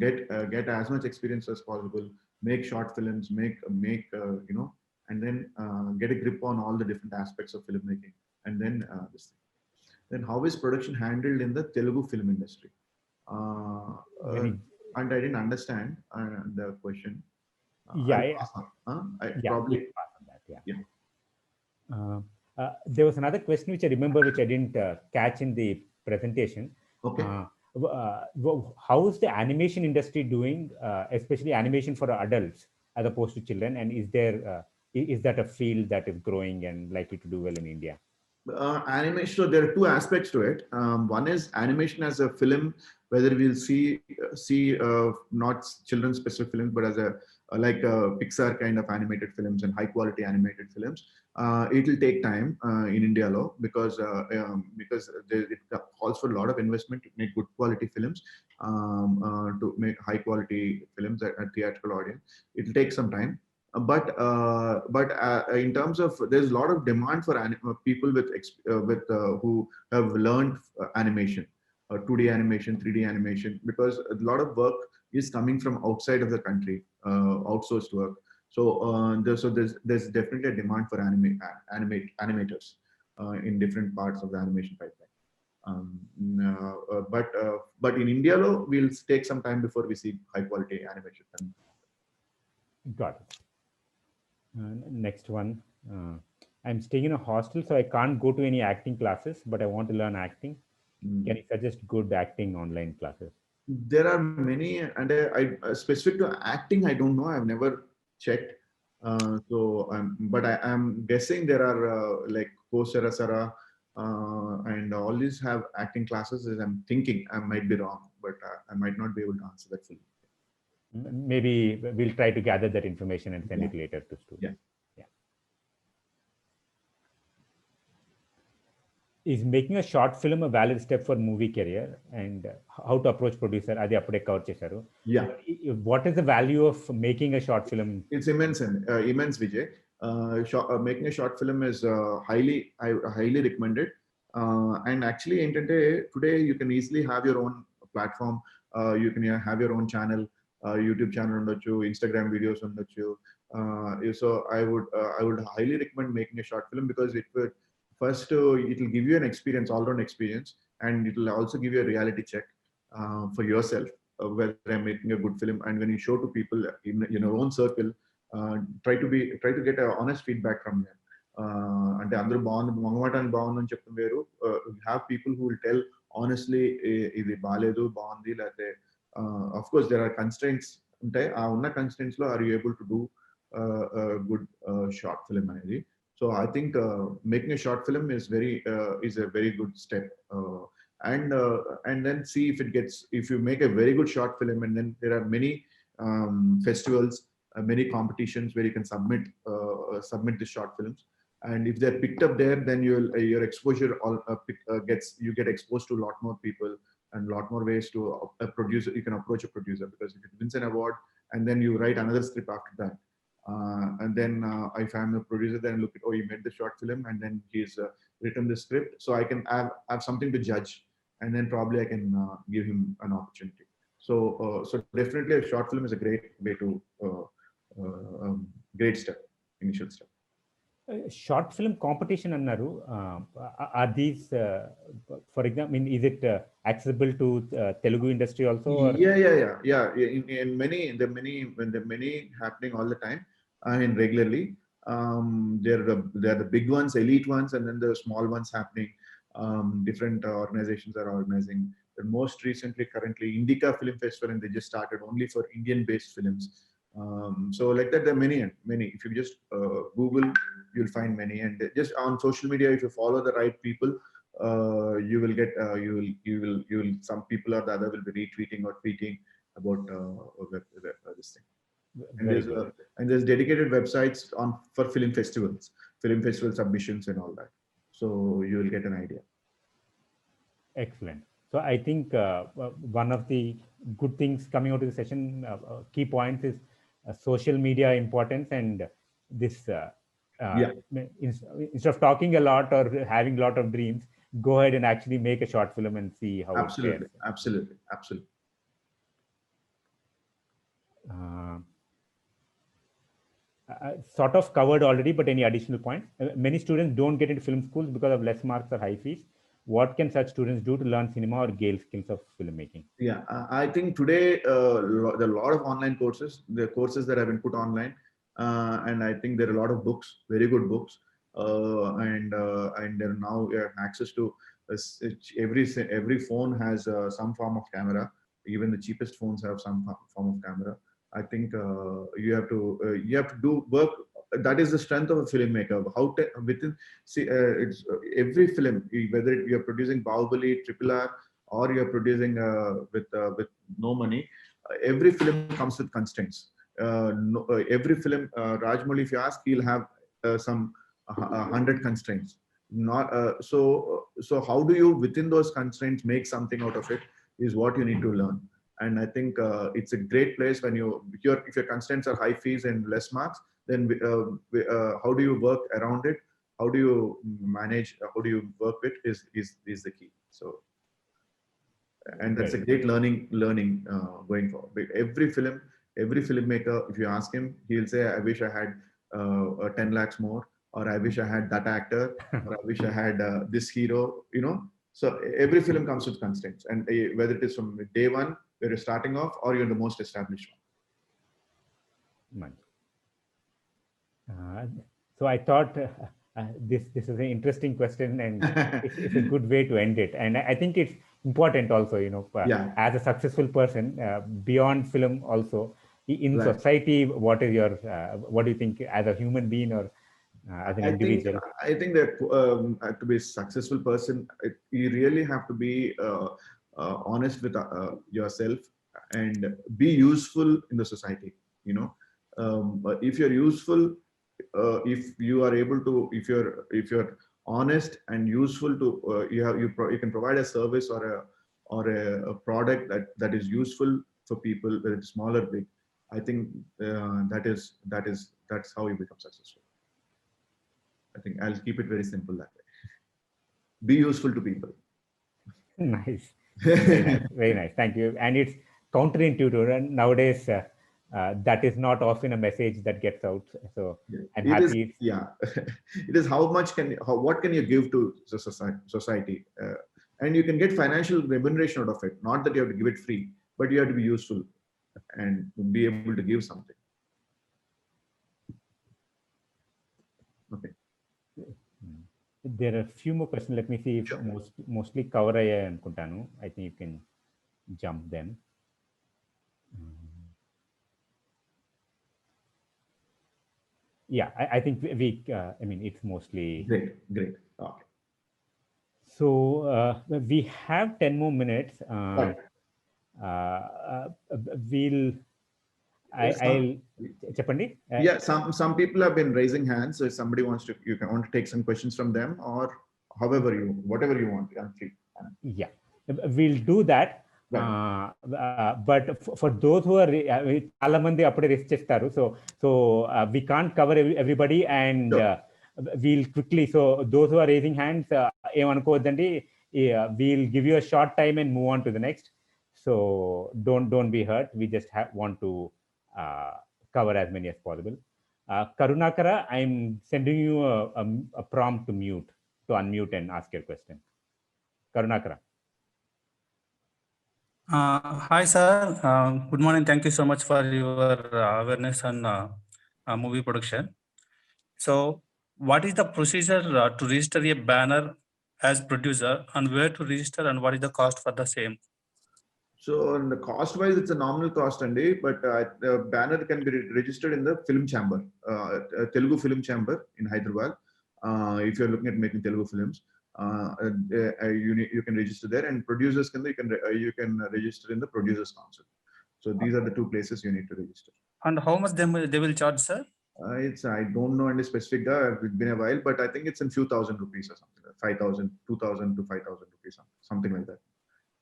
Get as much experience as possible. Make short films. Make and then get a grip on all the different aspects of filmmaking. And then this thing. Then how is production handled in the Telugu film industry? And I didn't understand the question. Probably. There was another question which I remember, which I didn't catch in the presentation. Okay. How is the animation industry doing, especially animation for adults as opposed to children? And is that a field that is growing and likely to do well in India? Animation, so there are two aspects to it. One is animation as a film, whether we'll see not children specific films, but as like Pixar kind of animated films and high quality animated films. It will take time in India because it calls for a lot of investment to make good quality films, to make high quality films at theatrical audience. It will take some time. But in terms of, there's a lot of demand for people who have learned animation, 2D animation, 3D animation, because a lot of work is coming from outside of the country, outsourced work. So there's definitely a demand for animators in different parts of the animation pipeline. But in India, we'll take some time before we see high quality animation. Got it. Next one. I'm staying in a hostel, so I can't go to any acting classes, but I want to learn acting. Can you suggest good acting online classes? There are many, and specific to acting, I don't know. I've never checked. But I'm guessing there are like Coursera, and all these have acting classes. As I'm thinking, I might be wrong, but I might not be able to answer that fully. Maybe we'll try to gather that information and send it later to students. Yeah. Is making a short film a valid step for movie career, and how to approach producer? Adi appude cover chesaru. Yeah. What is the value of making a short film? It's immense, Vijay. Making a short film is highly recommended. And actually, today you can easily have your own platform. You can have your own channel, YouTube channel undachu, Instagram videos undachu. So I would highly recommend making a short film, because First, it will give you an experience, all-round experience, and it will also give you a reality check for yourself, whether I'm making a good film. And when you show to people in your own circle, try to get a honest feedback from them. అంటే అందరూ బాగుంది మొహమాటానికి బాగుందని చెప్తాం వేరు. Have people who will tell honestly ఇది బాలేదు బాగుంది లేకపోతే of course there are constraints ఉంటాయి. ఆ ఉన్న constraints లో are you able to do a good short film అనేది. So I think making a short film is a very good step, and then see if you make a very good short film, and then there are many festivals, many competitions where you can submit the short films, and if they're picked up there, then your exposure you get exposed to a lot more people and a lot more ways to a producer. You can approach a producer, because if it wins an award and then you write another script after that. And then if I'm a producer, then look at, oh, he made the short film and then he's written the script, so I can have something to judge, and then probably I can give him an opportunity. So definitely a short film is a great way to great step, initial step. Short film competition annaru, are these for example, I mean, is it accessible to Telugu industry also, or? Yeah. In many, there are many happening all the time, and regularly. There are the big ones, elite ones, and then the small ones happening. Different organizations are organizing. The most recently, currently, Indica Film Festival, and they just started only for Indian-based films. So like that, there are many. If you just Google, you'll find many, and just on social media, if you follow the right people, you will get you will some people or the other will be retweeting or tweeting about this thing. And there's dedicated websites for film festival submissions and all that, so you will get an idea. Excellent. So I think one of the good things coming out of the session, key points, is social media importance, and this instead of talking a lot or having a lot of dreams, go ahead and actually make a short film and see how it fares. Absolutely. Sort of covered already, but any additional points? Many students don't get into film schools because of less marks or high fees. What can such students do to learn cinema or scale skills of filmmaking? Yeah, I think today there are a lot of online courses. There are courses that have been put online, and I think there are a lot of books, very good books, and there are now access to every phone has some form of camera. Even the cheapest phones have some form of camera. I think you have to do work. That is the strength of a filmmaker. It's every film, whether you're producing Bahubali, RRR, or you're producing with no money, every film comes with constraints. Every film, Rajmouli, if you ask, he'll have some 100 constraints. So how do you, within those constraints, make something out of it, is what you need to learn. And I think it's a great place when if your constraints are high fees and less marks, then how do you work around it? How do you manage? How do you work with is the key. So, and that's a great learning going forward. Every filmmaker, if you ask him, he'll say, "I wish I had 10 lakhs more," or "I wish I had that actor," or "I wish I had this hero." So every film comes with constraints, and whether it is from day one, where you're starting off, or you're the most established one. So I thought this is an interesting question, and it's a good way to end it. And I think it's important also, as a successful person, beyond film also, in society, what do you think as a human being or as an individual? I think that to be a successful person, you really have to be honest with yourself and be useful in the society. If you're useful, if you are able to, if you're honest and useful to, you can provide a service or a product that is useful for people, whether it's small or big. I think that's how you become successful. I think I'll keep it very simple that way. Be useful to people. Nice. Very nice. Thank you. And it's counterintuitive. And nowadays, that is not often a message that gets out. So I'm it is, happy. yeah. It is how much what can you give to the society, and you can get financial remuneration out of it. Not that you have to give it free, but you have to be useful and be able to give something. Okay. There are a few more questions. Let me see if Sure. mostly cover అయ్యాయి అనుకుంటాను. I think you can jump them. Yeah, I think we I mean, it's mostly Great. Okay. So we have 10 more minutes. Right. We'll I'll చెప్పండి. Yeah, some people have been raising hands. So if somebody wants to, you can want to take some questions from them, or whatever you want. I'm free. Yeah, we'll do that. Right. But for those who are చాలా మంది అప్పుడే wrist చేస్తారు. So we can't cover everybody, and Sure. we'll quickly. So those who are raising hands, ఏమనుకోవద్దండి. We'll give you a short time and move on to the next. So don't be hurt. We just want to cover as many as possible. Karunakara, I'm sending you a prompt to unmute and ask your question. Karunakara. Hi, sir. Good morning. Thank you so much for your awareness on movie production. So, what is the procedure to register a banner as producer, and where to register, and what is the cost for the same? So, in the cost wise, it's a nominal cost, but the banner can be registered in the film chamber, Telugu Film Chamber in Hyderabad. If you're looking at making Telugu films, you can register there, and producers you can register in the Producers Council. So these are the two places you need to register. And how much they will charge, sir? I don't know any specific. It's been a while, but I think it's in few thousand rupees or something, like 5,000, 2,000 to 5,000 rupees, something like that.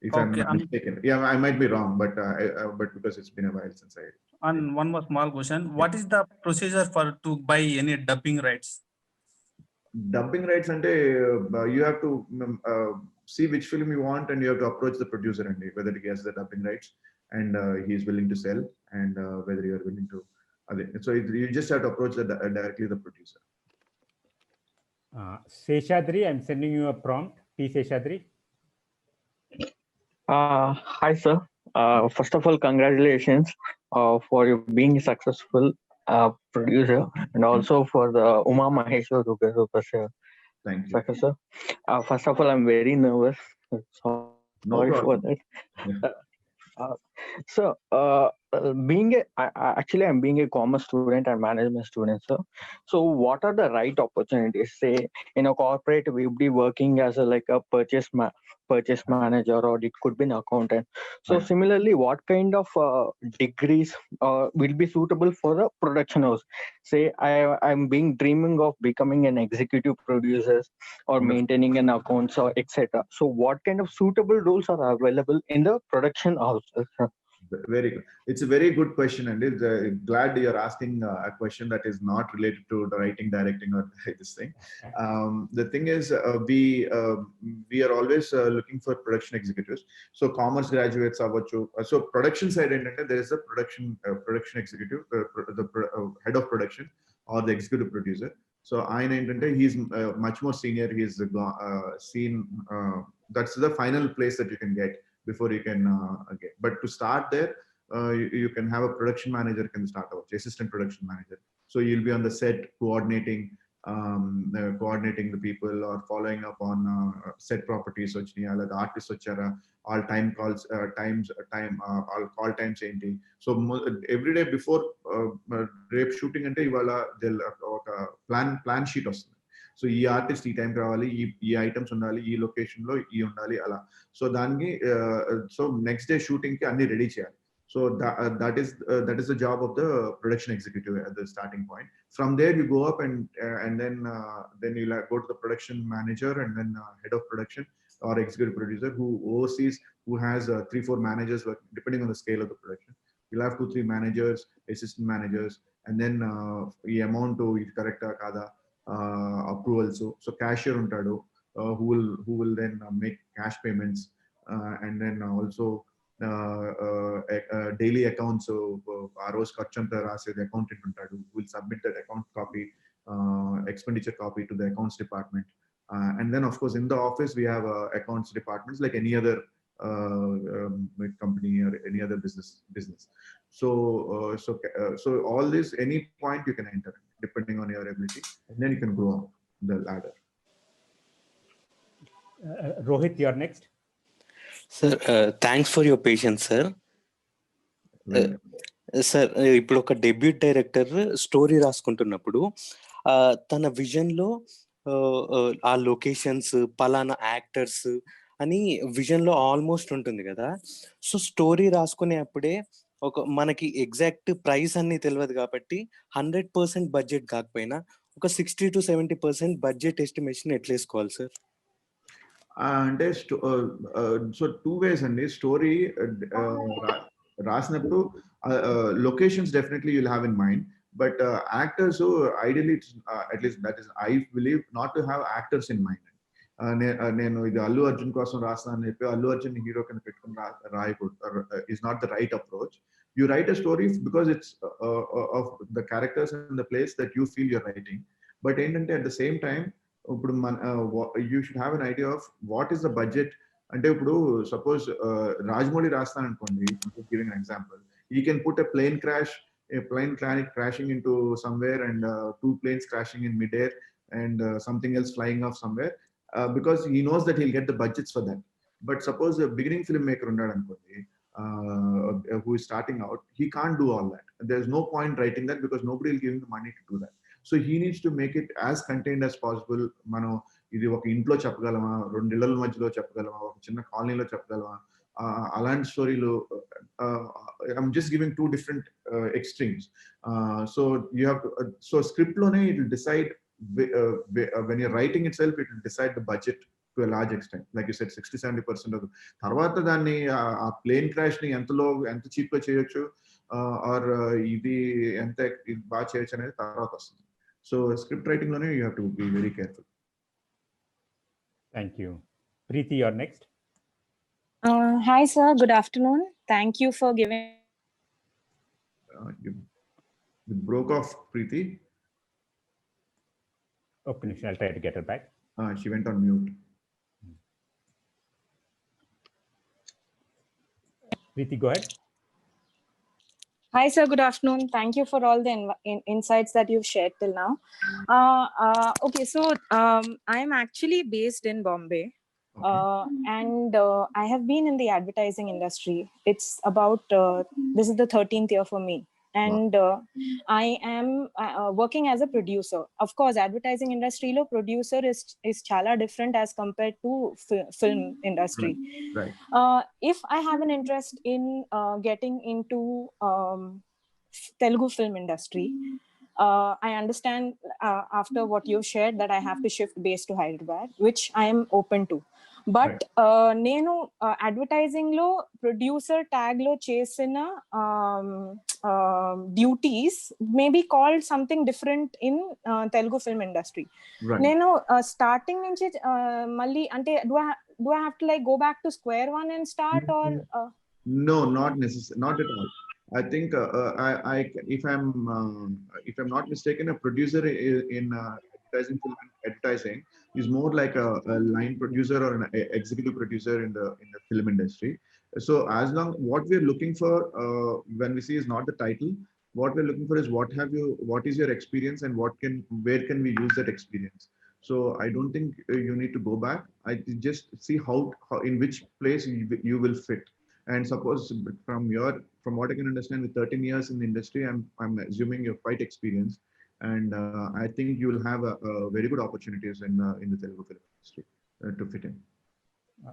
If I'm not mistaken. Yeah, I might be wrong, but because it's been a while since I. And one more small question: what is the procedure to buy any dubbing rights? Dubbing rights, and you have to see which film you want, and you have to approach the producer and whether he has the dubbing rights and he is willing to sell, and whether you are willing to. So you just have to approach directly the producer. Seshadri, I'm sending you a prompt. P. Seshadri. Hi, sir. First of all, congratulations for you being a successful producer, and also for the Uma Maheshwar Super. Thank you. Successor. First of all, I'm very nervous. Sorry for that. Yeah. So, I'm being a commerce student and management student, sir. So, what are the right opportunities? Say, in a corporate, we'll be working as a purchase manager, or it could be an accountant. So, Right. similarly, what kind of degrees will be suitable for a production house? Say, I'm dreaming of becoming an executive producer or maintaining an accounts or etc. So, what kind of suitable roles are available in the production house? Very good. It's a very good question, and it's glad you're asking a question that is not related to the writing, directing, or this thing. The thing is, we are always looking for production executives. So commerce graduates are so production side, and there is a production executive, the head of production or the executive producer. So he's much more senior. He's seen. That's the final place that you can get before you can get. But to start there, you can have a production manager can start out, assistant production manager. So you'll be on the set coordinating the people or following up on set properties, like artists, all time calls, all call times enti. So every day before rape shooting ante ivala they'll plan sheet వస్తుంది. So ఈ artist ఈ టైంకి రావాలి, ఈ items ఉండాలి, ఈ location లో ఈ ఉండాలి అలా. సో దానికి సో నెక్స్ట్ డే షూటింగ్ కి అన్ని రెడీ చేయాలి. So that is the job of the production executive at the starting point. From there you go up and then you'll go to the production manager, and then head of production or executive producer who oversees, who has 3-4 managers depending on the scale of the production. You'll have 2-3 managers, assistant managers, and then the amount to correct kada approvals. So cashier untadu who will then make cash payments, and then also daily accounts ఆ రోజు ఖర్చు అంతా రాసేది accountant ఉంటాడు, will submit that account copy, expenditure copy to the accounts department. And then of course in the office we have accounts departments like any other company or any other business. So all this, any point you can enter depending on your ability, and then you can go up the ladder. Rohit, you're next. Sir, thanks for your patience, sir. Sir ఇప్పుడు ఒక debut director story రాసుకుంటున్నప్పుడు తన vision లో ఆ locations, పలానా actors అని vision లో almost ఉంటుంది కదా. సో స్టోరీ రాసుకునే అప్పుడే మనకి ఎగ్జాక్ట్ ప్రైస్ అన్ని తెలియదు కాబట్టి 100% బడ్జెట్ కాకపోయినా ఒక 60 to 70% బడ్జెట్ ఎస్టిమేషన్ ఎట్లా వేసుకోవాలి సార్? అంటే సో 2 ways అండి. స్టోరీ రాసినప్పుడు locations definitely you'll have in mind, but actors ideally at least that is I believe not to have actors in mind. నేను ఇది అల్లు అర్జున్ కోసం రాస్తాను అని చెప్పి అల్లు అర్జున్ హీరో కింద పెట్టుకుని రాయకూడదు. Is not the right approach. You write a story because it's of the characters and the place that you feel you're writing. But at the same time, you should have an idea of what is the budget. అంటే ఇప్పుడు suppose Rajamouli రాస్తాను అనుకోండి, giving an example, he can put a plane crashing into somewhere and 2 planes crashing in midair and something else flying off somewhere because he knows that he'll get the budgets for that. But suppose a beginning filmmaker ఉన్నాడు అనుకోండి, who is starting out, he can't do all that. There's no point writing that because nobody will give him the money to do that. So he needs to make it as contained as possible. మనం ఇది ఒక ఇంట్లో చెప్పగలమా, 2 ఇళ్ల మధ్యలో చెప్పగలమా, ఒక చిన్న కాలనీలో చెప్పగలమా, అలాంటి స్టోరీలు. I'm just giving 2 different extremes. So you have to, so script లోనే it will decide when you're writing itself, it will decide the budget to a large extent. Like you said, 60-70% of తర్వాత దాన్ని ఆ plane crash ని ఎంత cheap గా చేయొచ్చు are ఇది ఎంత బాగా చేయొచ్చు అనేది తర్వాత వస్తుంది. సో స్క్రిప్ట్ రైటింగ్ లోనే you have to be very careful. Thank you. Preeti, you're next. Hi sir, good afternoon. Thank you for giving. You broke off, Preeti. Okay, I'll try to get her back. She went on mute. Preeti, go ahead. Hi sir, good afternoon. Thank you for all the insights that you've shared till now. Okay, so I am actually based in Bombay. And I have been in the advertising industry. It's about this is the 13th year for me, and I am working as a producer. Of course, advertising industry lo producer is chala different as compared to film industry. Right. If I have an interest in getting into Telugu film industry, I understand after what you shared that I have to shift base to Hyderabad, which I am open to. But నేను advertising లో producer tag లో చేసిన duties maybe called something different in Telugu film industry. నేను starting నుంచి మళ్ళీ అంటే do I have to like go back to square one and start or No, not necessarily, not at all. I think if I'm not mistaken, a producer in advertising is more like a line producer or an executive producer in the film industry. So as long what we're looking for when we see is not the title, what we're looking for is what is your experience and where can we use that experience. So I don't think you need to go back. I just see how in which place you will fit. And suppose from what I can understand, with 13 years in the industry, I'm assuming you're quite experienced, and I think you will have a very good opportunities in the Telugu film industry to fit in.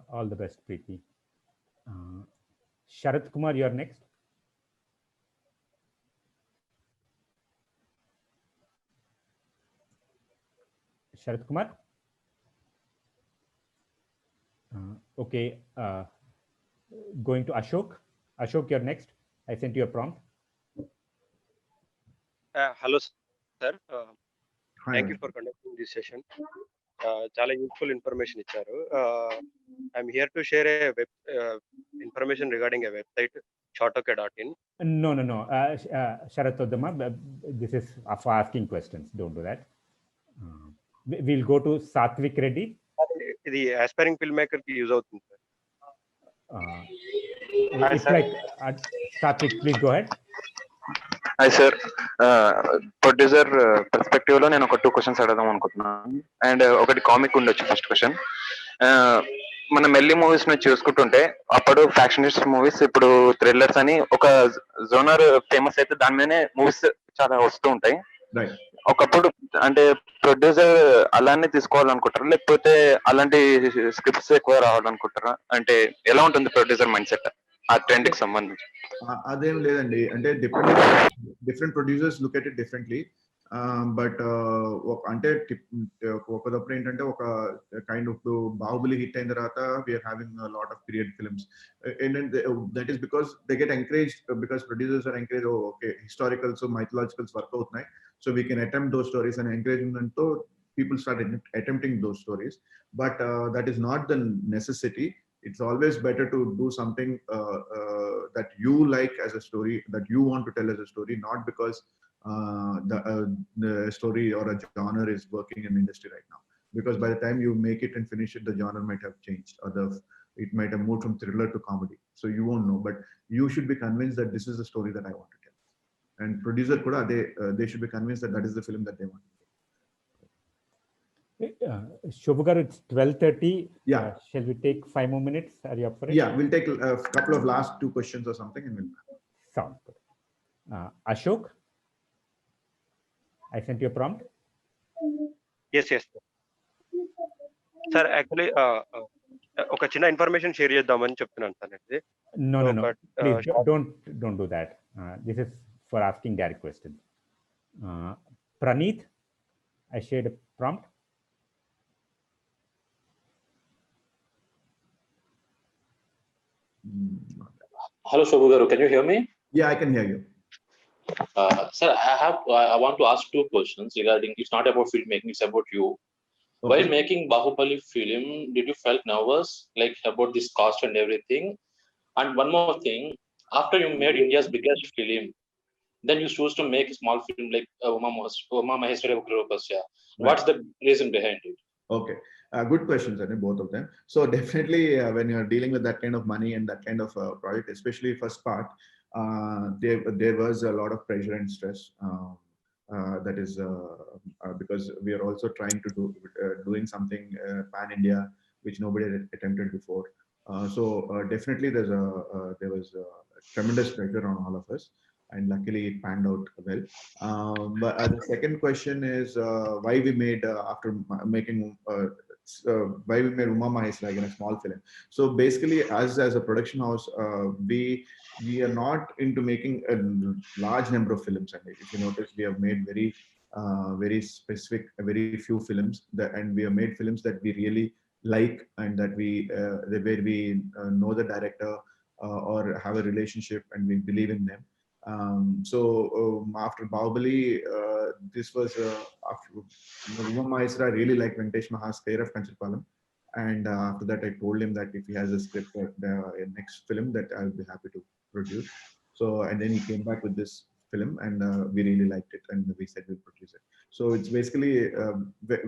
All the best, Preeti. Sharath Kumar, you're next. Sharath Kumar. Okay. Going to Ashok. Ashok, you're next. I sent you a prompt. Hello, sir. Hi. Thank you for conducting this session. Chala useful information icharu. I'm here to share a information regarding a website, shortoka.in. No. Sharathotama, this is for asking questions. Don't do that. We'll go to Satvik Reddy. ఇది aspiring filmmaker కి use అవుతుంది sir. It's like Satvik, please go ahead. Hi sir, producer perspective లో నేను ఒక 2 questions అడగదాం అనుకుంటున్నాను. And ఒకటి comic ఉండొచ్చు. First question, మన మెల్లి మూవీస్ ని చూసుకుంటుంటే అప్పుడు ఫ్యాక్షనిస్ట్ మూవీస్, ఇప్పుడు థ్రిల్లర్స్ అని ఒక జోనర్ ఫేమస్ అయితే దాని మీదనే మూవీస్ చాలా వస్తూ ఉంటాయి. ఒకప్పుడు అంటే ప్రొడ్యూసర్ అలానే తీసుకోవాలనుకుంటారా, లేకపోతే అలాంటి స్క్రిప్ట్స్ ఎక్కువ రావాలనుకుంటారా? అంటే ఎలా ఉంటుంది ప్రొడ్యూసర్ మైండ్ సెట్ ఆ ట్రెండ్ కి సంబంధించి? అదేం లేదండి, అంటే different producers look at it differently. But అంటే ఒకప్పుడు ఏంటంటే ఒక కైండ్ ఆఫ్ బాహుబలి హిట్ అయిన తర్వాత we're having lot of period films. That is because they get encourage, because producers are encourage. Okay, historicals mythologicals work అవుతున్నాయి, so we can attempt those stories, and encouragement to people start attempting those stories. But that is not the necessity. It's always better to do something that you like as a story, that you want to tell as a story, not because the story or a genre is working in the industry right now. Because by the time you make it and finish it, the genre might have changed, or it might have moved from thriller to comedy, so you won't know. But you should be convinced that this is the story that I want to tell. And producer kuda they should be convinced that that is the film that they want. Shobhu garu, it's 12:30. Yeah. Shall we take 5 more minutes? Are you up for it? Yeah, we'll take a couple of last 2 questions or something, and we'll sound good. Ashok, I sent you a prompt. Yes sir. Actually ఒక చిన్న information share చేద్దామని చెప్తున్నాను sir. ఇది No. Please don't do that. This is for asking direct questions. Praneeth, I shared a prompt. Hello, Shobhu garu, can you hear me? Yeah, I can hear you. Sir, I want to ask 2 questions regarding, it's not about filmmaking, it's about you. Okay. While making Bahubali film, did you felt nervous, like about this cost and everything? And one more thing, after you made India's biggest film, then you chose to make a small film like Uma Maheshwari Ugrapasya. What's the reason behind it? Okay, good questions, I think, both of them. So definitely when you're dealing with that kind of money and that kind of project, especially first part, there was a lot of pressure and stress. That is because we are also trying to doing something pan-India, which nobody had attempted before. So definitely there was tremendous pressure on all of us, and luckily it panned out well. But the second question is why we made after making why we made Uma Maheshwari again a small film. So basically, as a production house, we are not into making a large number of films. And if you notice, we have made very specific, very few films, and we have made films that we really like, and that where we know the director or have a relationship and we believe in them. So after Bahubali, this was after Uma Maheshwari, I really like Venkatesh Maha's Care of Kanchirpalam, and after that I told him that if he has a script for the next film, that I would be happy to produce. So and then he came back with this film, and we really liked it, and we said we'll produce it. So it's basically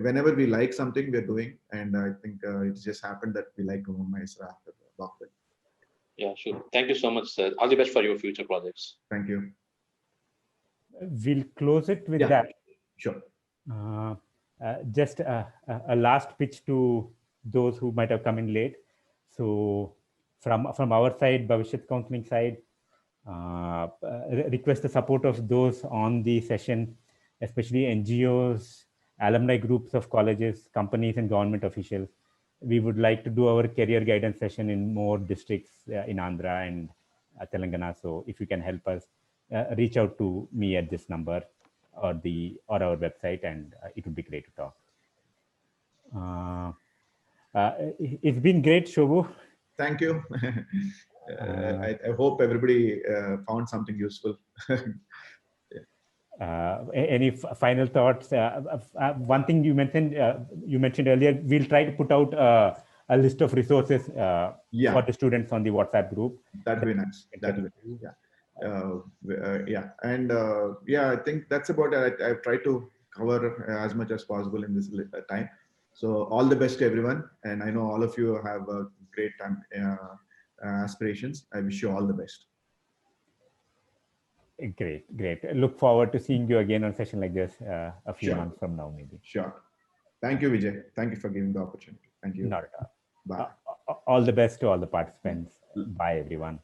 whenever we like something we're doing, and I think it just happened that we liked Uma Maheshwari after Bahubali. Yeah, sure. Thank you so much, sir. All the best for your future projects. Thank you. We'll close it with that. Sure. Just a last pitch to those who might have come in late. So from our side, Bhavishyat Counseling side, request the support of those on the session, especially NGOs, alumni groups of colleges, companies, and government officials. We would like to do our career guidance session in more districts in Andhra and Telangana. So if you can help us, reach out to me at this number or our website, and it would be great to talk. It's been great, Shobhu. Thank you. I hope everybody found something useful. Any final thoughts? One thing you mentioned earlier, we'll try to put out a list of resources Yeah. for the students on the WhatsApp group. That'd be nice. That'd be nice. Yeah. Yeah. And yeah, I think that's about it. I've tried to cover as much as possible in this time. So all the best to everyone. And I know all of you have a great time, aspirations. I wish you all the best. Great. Look forward to seeing you again on a session like this a few Sure. months from now, maybe. Sure. Thank you, Vijay. Thank you for giving the opportunity. Thank you. Not at all. Bye. All the best to all the participants. Bye, everyone.